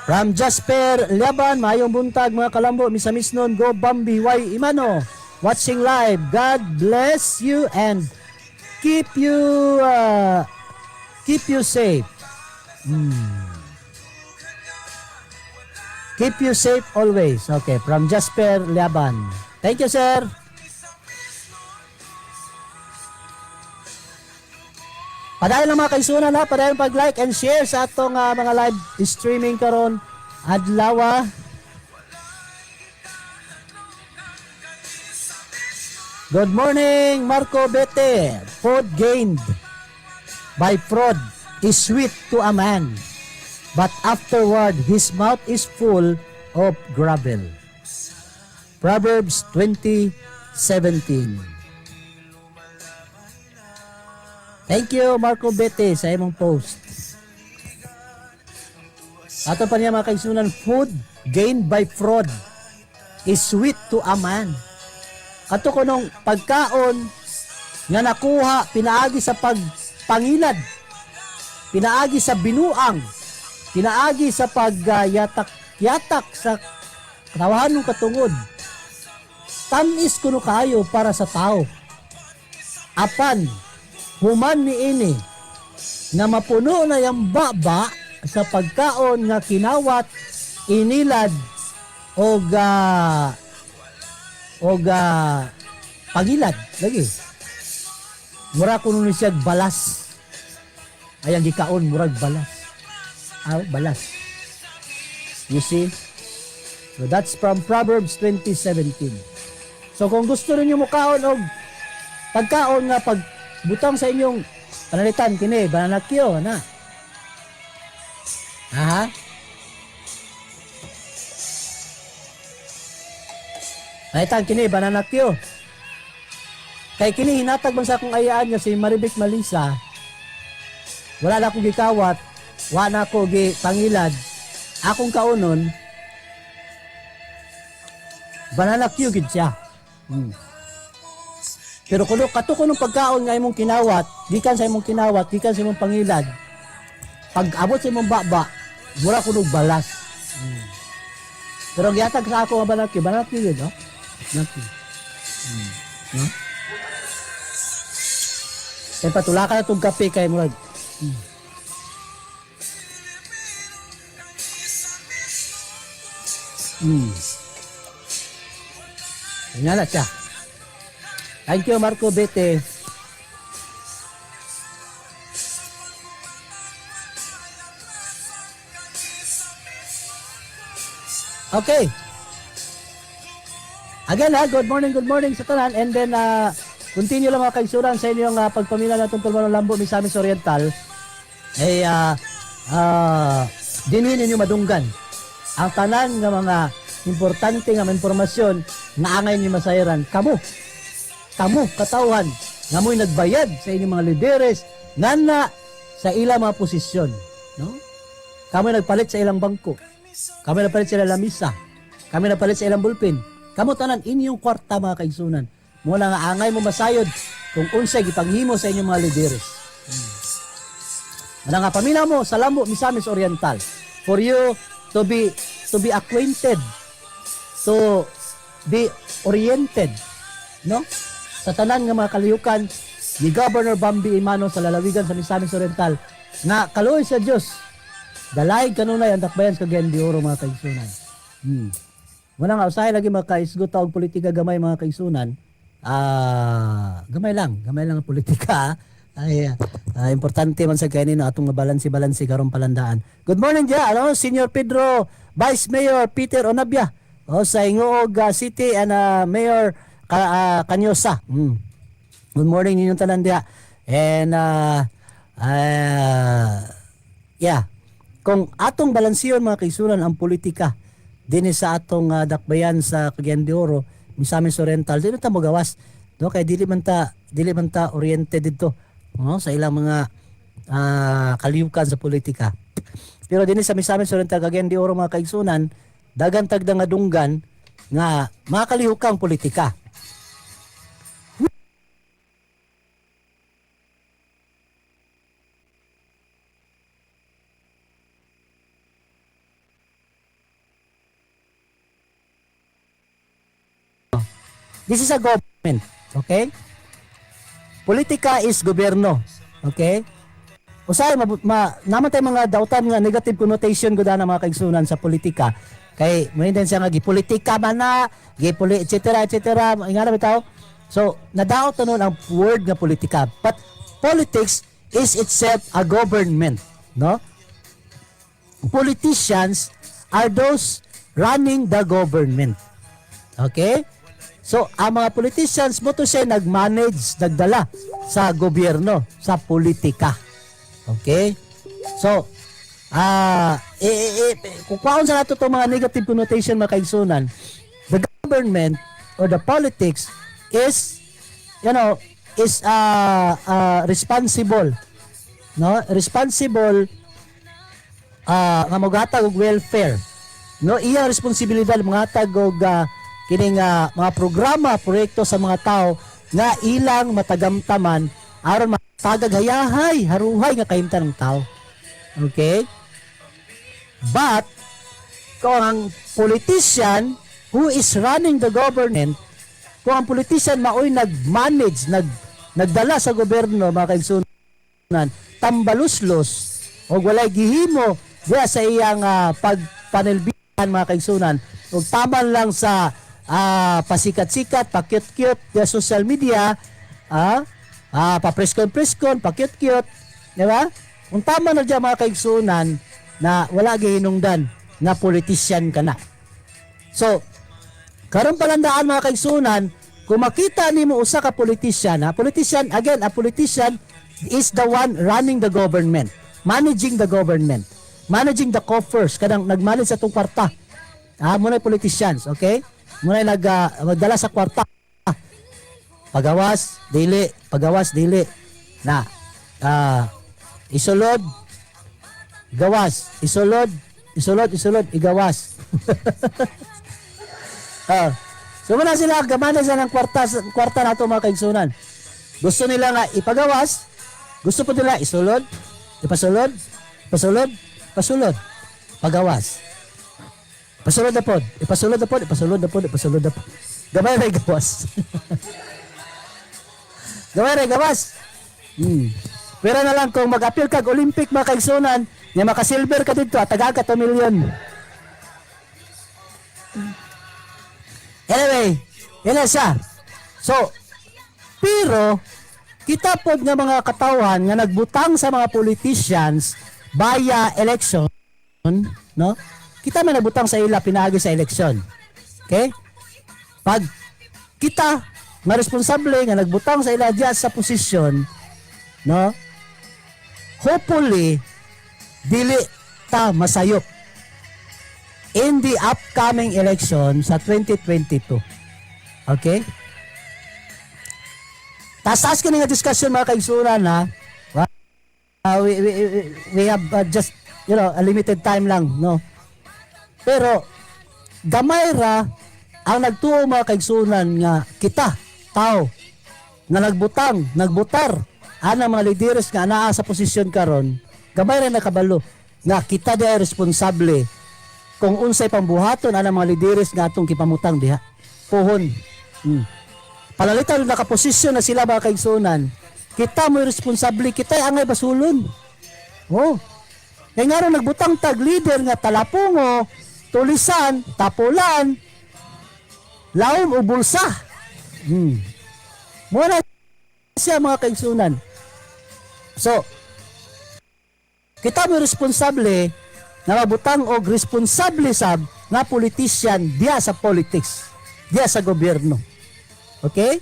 From Jasper Liaban, mayong buntag mga Kalambo, Misamis nun, go Bambi, why Imano? watching live. God bless you and keep you safe. Keep you safe always. Okay, from Jasper Liaban. Thank you, sir. Padayon lang mga kaisunan ha, padayon pag-like and share sa atong mga live streaming karon adlaw. Good morning, Marco Bete. Food gained by fraud is sweet to a man, but afterward his mouth is full of gravel. Proverbs 20:17. Thank you, Marco Bete, sa imong post. Ato pa niya mga kaisunan, food gained by fraud is sweet to a man. Ato ko nung pagkaon nga nakuha, pinaagi sa pagpangilad, pinaagi sa binuang, pinaagi sa pagyatak-yatak sa katawan ng katungod. Tamis kuno kayo para sa tao. Apan, human ni ini nga mapuno na yung baba sa pagkaon nga kinawat, inilad o pagilad lagi. Mura kuno ni siya balas. Ayang gikaon murag balas. Balas. You see? So that's from Proverbs 20:17. So kung gusto niyo mukaon og pagkaon nga butang sa inyong panalitan kini bananakyo na. Aha. Panalitan kini bananakyo. Kay kini hinatag man sa akong ayaan nga si Maribek Malisa. Wala na akong gikawat, wala na ako gipangilad. Akong kaunon bananakyo gid siya. Pero kuno kato nung pagkaon nga imong kinawat, gikan sa imong kinawat, gikan sa imong pangilad. Pag abot sa imong baba, mura kuno balas. Pero gihatag sa ako nga banaki yun, no? Banaki. No? Kaya patula ka na itong kape kay murag. Ingala siya. Thank you, Marco Bete. Okay. Again good morning sa tanan. And then, continue lang mga kaisuran sa inyong pagpamila ng tulman ng Lambo Misamis Oriental. Dinuin ninyo madunggan ang tanan ng mga importante nga impormasyon na angay niyo masayran. Kamu, katawan, nga mo'y nagbayad sa inyong mga lideres, nga sa ilang mga posisyon. No? Kamu nagpalit sa ilang bangko. Kamu nagpalit sa ilang lamisa. Kamu nagpalit sa ilang bulpin. Kamu tanan, inyong kwarta mga kaigsunan. Mula nga angay mo masayod kung unsay gipanghimo sa inyong mga lideres. Mga nga pamilya mo sa Lambo Misamis Oriental for you to be acquainted, to be oriented, no? Sa tanan nga mga kalihukan ni Governor Bambi Imano sa lalawigan sa Misamis Oriental nga kaluoy sa Dios dalay kanunay ang dakbayan sa Cagayan de Oro mga kaigsunan. Wala nga usahay lagi mga kaisgot og politika gamay mga kaigsunan. Gamay lang ang politika. Importante man sa kanino atong balansi karong palandaan. Good morning dia, Senior Pedro, Vice Mayor Peter Onabia. Sa Ingoog City and Mayor Kanyosa. Good morning ninyong tanan dia. And kung atong balansiyon mga kaisunan ang politika din sa atong dakbayan sa Cagayan de Oro, Misamis Oriental, di ta magawas. No, kay dili man ta oriented dito, no, sa ilang mga kaliyukan sa politika. Pero din sa Misamis Oriental, Cagayan de Oro mga kaigsunan, dagan tagda nga dunggan nga mga kalihukang politika. This is a government. Okay? Politika is gobyerno. Okay? Usay naman tayo mga dautan nga negative connotation gud na mga kaigsunan sa politika. Kay mo din siya nga gipolitika man na, etc. etc. Ingana bitaw. So, nadaot nun ang word nga politika. But politics is itself a government, no? Politicians are those running the government. Okay? So, ang mga politicians mo to siya nag-manage, nagdala sa gobyerno, sa politika. Okay? So, kung kwaon sa nato itong mga negative connotation mga kaigsunan, the government or the politics is, responsible. No? Responsible nga maghatag og welfare. No? Iya responsibilidad maghatag og kining mga programa, proyekto sa mga tao nga ilang matagamtaman aron matagag hayahay, haruhay nga kahimtan ng tao. Okay? But kung ang politician who is running the government, kung ang politician maoy nag-manage, nagdala sa gobyerno mga kaigsunan, tambaluslos o walay gihimo diya sa iyang pagpanelbihan mga kaigsunan, o taman lang sa pasikat-sikat, pa-cute-cute sa social media, pa-preskon-preskon, pa-cute-cute, di ba? Kung tama na dyan mga kaigsunan na wala gihinungdan na politician ka na. So, karon palandaan mga kaigsunan, kung makita nimo usa ka politician, again, a politician is the one running the government, managing the government, managing the coffers, kadang nagmanage sa itong kwarta. Muna politicians, okay? Muna magdala sa kwarta. Pagawas, dili. Na, isulod, gawas. Isulod, igawas. So muna sila, gamana sila ng kwarta na ito mga kaigsunan. Gusto nila nga ipagawas, gusto po nila isulod, ipasulod, pagawas. Pasulod na pod. Ipasulod na pod. Gamay ray gawas. Gamay ray gawas. Pero na lang kung mag-appeal kag Olympic mga kaigsunan, nga maka-silver ka dito, tagag ka 2 million. Anyway, yan na siya. So, pero kita pod nga mga katawhan nga nagbutang sa mga politicians via election, no? Kita may nabutang sa ila pinaagi sa eleksyon. Okay? Pag kita nga responsable nga nagbutang sa ila diya sa posisyon, no? Hopefully dili ta masayop in the upcoming election sa 2022. Okay? Taas ka nga discussion mga kaigsunan na we have just a limited time lang, no? Pero gamay ra ang nagtuo mga kaigsunan nga kita tao na nagbutar anang mga leaders nga naa sa posisyon karon, gamay ra nakabalo nga kita di responsable kung unsay pambuhaton anang mga leaders nga atong kipamutang diha. Pohon. Palalitan nakaposisyon na sila mga kaigsunan, kita mo responsable, kita angay basulon. Kaya nga rin nagbutang tag leader nga talapungo, tulisan, tapulan, laom o bulsa. Muna siya mga kaigsunan. So, kita mo responsable na mabutang og responsable sab na politician diya sa politics, diya sa gobyerno. Okay?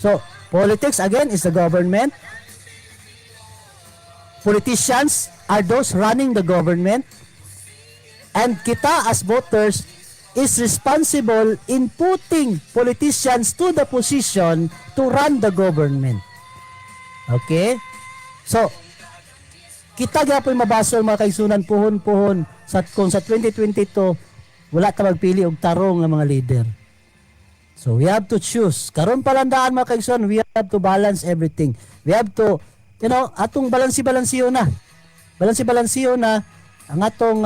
So, politics again is the government. Politicians are those running the government. And kita as voters is responsible in putting politicians to the position to run the government. Okay? So, kita gyapon mabasol mga kaigsunan puhon-puhon kung sa 2022 wala ta magpili og tarong nga mga leader. So we have to choose. Karon palandaan mga kaigsunan, we have to balance everything. We have to, atong balansi-balansiyo na. Balansi-balansiyo na ang atong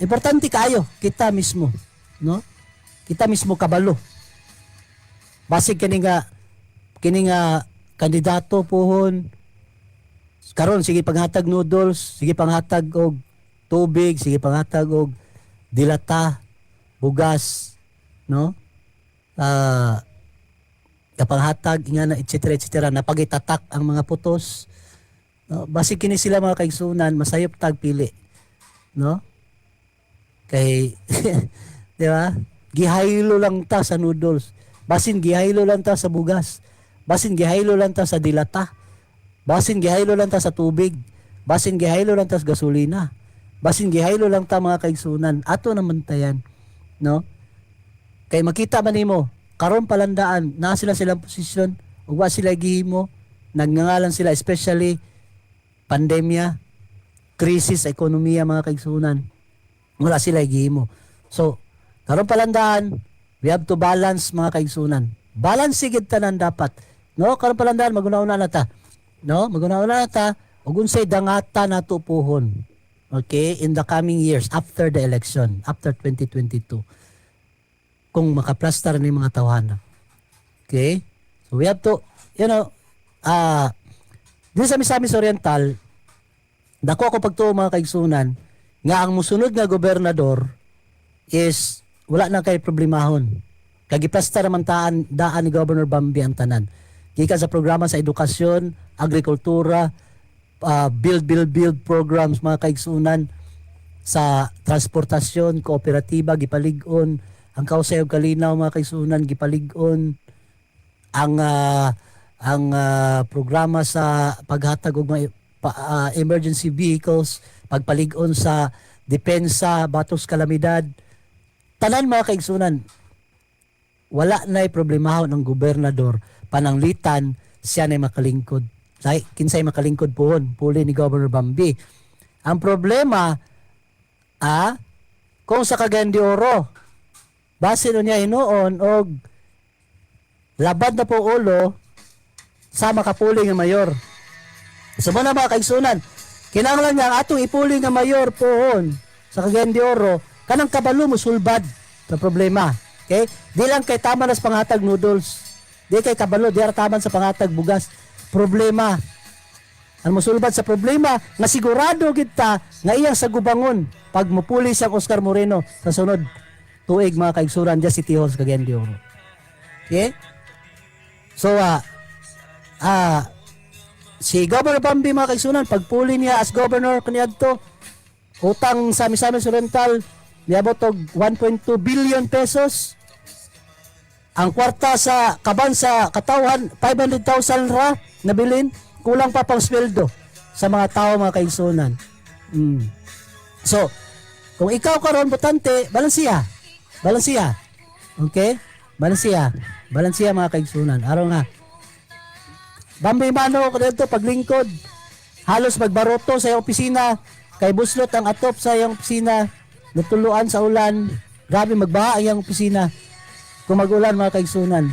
Importante kayo kita mismo, no? Kita mismo kabalo. Basig kini nga kandidato pohon karon sige panghatag noodles, sige panghatag og tubig, sige panghatag og dilata, bugas, no? Kapanghatag nga na etc. napagitatak ang mga putos. No? Basig kini sila mga kaigsunan masayop tag pili, no? Kay di ba? Gihaylo lang ta sa noodles. Basin gihaylo lang ta sa bugas. Basin gihaylo lang ta sa dilata. Basin gihaylo lang ta sa tubig. Basin gihaylo lang ta sa gasolina. Basin gihaylo lang ta mga kaigsunan. Ato naman tayan, no? Kay makita man nimo karon palandaan na silang posisyon ug wa sila gihimo, nagngangalan sila especially pandemya, krisis sa ekonomiya mga kaigsunan. Wala sila gihimo. So, karon palandaan, we have to balance mga kaigsunan. Balance sigid tanan dapat. No, karon palandaan maguna-una na ta. No, maguna-una na ta ug unsay dangata nato pohon. Okay, in the coming years after the election, after 2022. Kung makaplastar ni mga tawhana. Okay? So we have to, dito sa Misamis Oriental, dako ako pagtuo mga kaigsunan, nga ang musunod nga gobernador is wala na kay problemahon. Kagiplastar man daan ni Governor Bambi ang tanan. Gikan sa programa sa edukasyon, agrikultura, build programs mga kaigsunan, sa transportasyon, kooperatiba, gipalig-on, ang kausay og kalinaw mga kaigsunan gipalig-on, ang programa sa paghatag og mga emergency vehicles, pagpalig-on sa depensa batok sa kalamidad, tanan mga kaigsunan wala na'y problemahon ng gobernador pananglitan siya na'y makalingkod. Kinsay makalingkod pohon puli ni Governor Bambi. Ang problema kung sa Cagayan de Oro base niya hinuon og labad na po ulo sa makapuli nga mayor. So muna mga kaigsunan, kinahanglan nga ang atong ipuli nga mayor pohon sa Cagayan de Oro kanang kabalo mo sulbad sa problema. Okay? Di lang kay tama na sa panghatag noodles. Di kay kabalo di ra taman sa panghatag bugas. Problema. Ang mosulbad sa problema nga sigurado kita nga iyang sa gubangon pag mupuli siyang Oscar Moreno sa sunod tuig mga kaigsunan dyan City Hall sa Cagayan de Oro. Okay? So, si Governor Bambi mga kaigsunan, pagpuli niya as governor kaniadto, utang sa Misamis Oriental, niabot og 1.2 billion pesos. Ang kwarta sa kaban sa katawhan, 500,000 ra nabilin, kulang pa pang sweldo sa mga tao mga kaigsunan. So, kung ikaw karon botante, balansiya. Okay? Balansiya mga kaigsunan. Araw nga. Bambi mano ko dito paglingkod. Halos magbaroto sa iyong opisina. Kay buslot ang atop sa iyong opisina. Natuluan sa ulan. Grabe magbaha ang iyong opisina. Kung mag-ulan mga kaigsunan.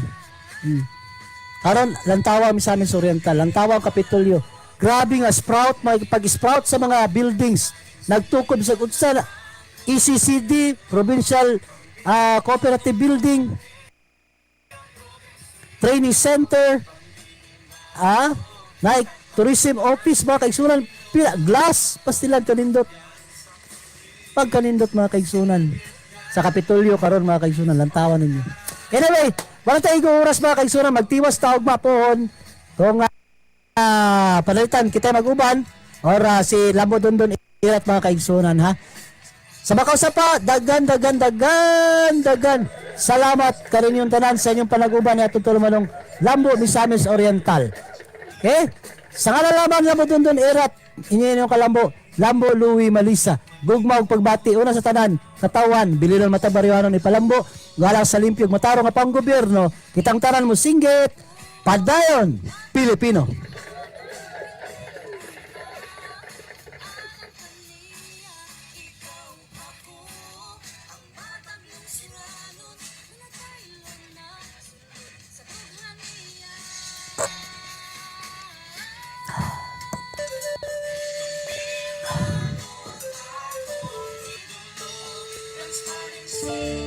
Karon lantawa Misamis Oriental, lantawa ang Kapitolyo. Grabe nga sprout, pag-sprout sa mga buildings. Nagtukob sa unsa ECCD, Provincial Cooperative Building, Training Center, Tourism Office mga kaigsunan, pila glass pastilan kanindot. Pag kanindot mga kaigsunan sa Kapitolyo karon mga kaigsunan lantawan ninyo. Anyway, wala tayong oras mga kaigsunan, magtiwas taog mapohon kung panalitan kita mag-uban or si Lambo Dondon irat mga kaigsunan ha. Sa bakaw sa pa, dagan. Salamat karon yung tanan sa inyong panag-uban ni atong tulumanong Lambo Misamis Oriental. Okay? Sa kalalaman Lambo Dondon irat, inyo kalambo, Lambo Louie Malisa. Gugma og pagbati una sa tanan, katawan, bilinon mata bariwanon ni Palambo, galang sa limpyog matarong nga pang gobyerno, kitang tanan mo singgit, padayon Pilipino. see.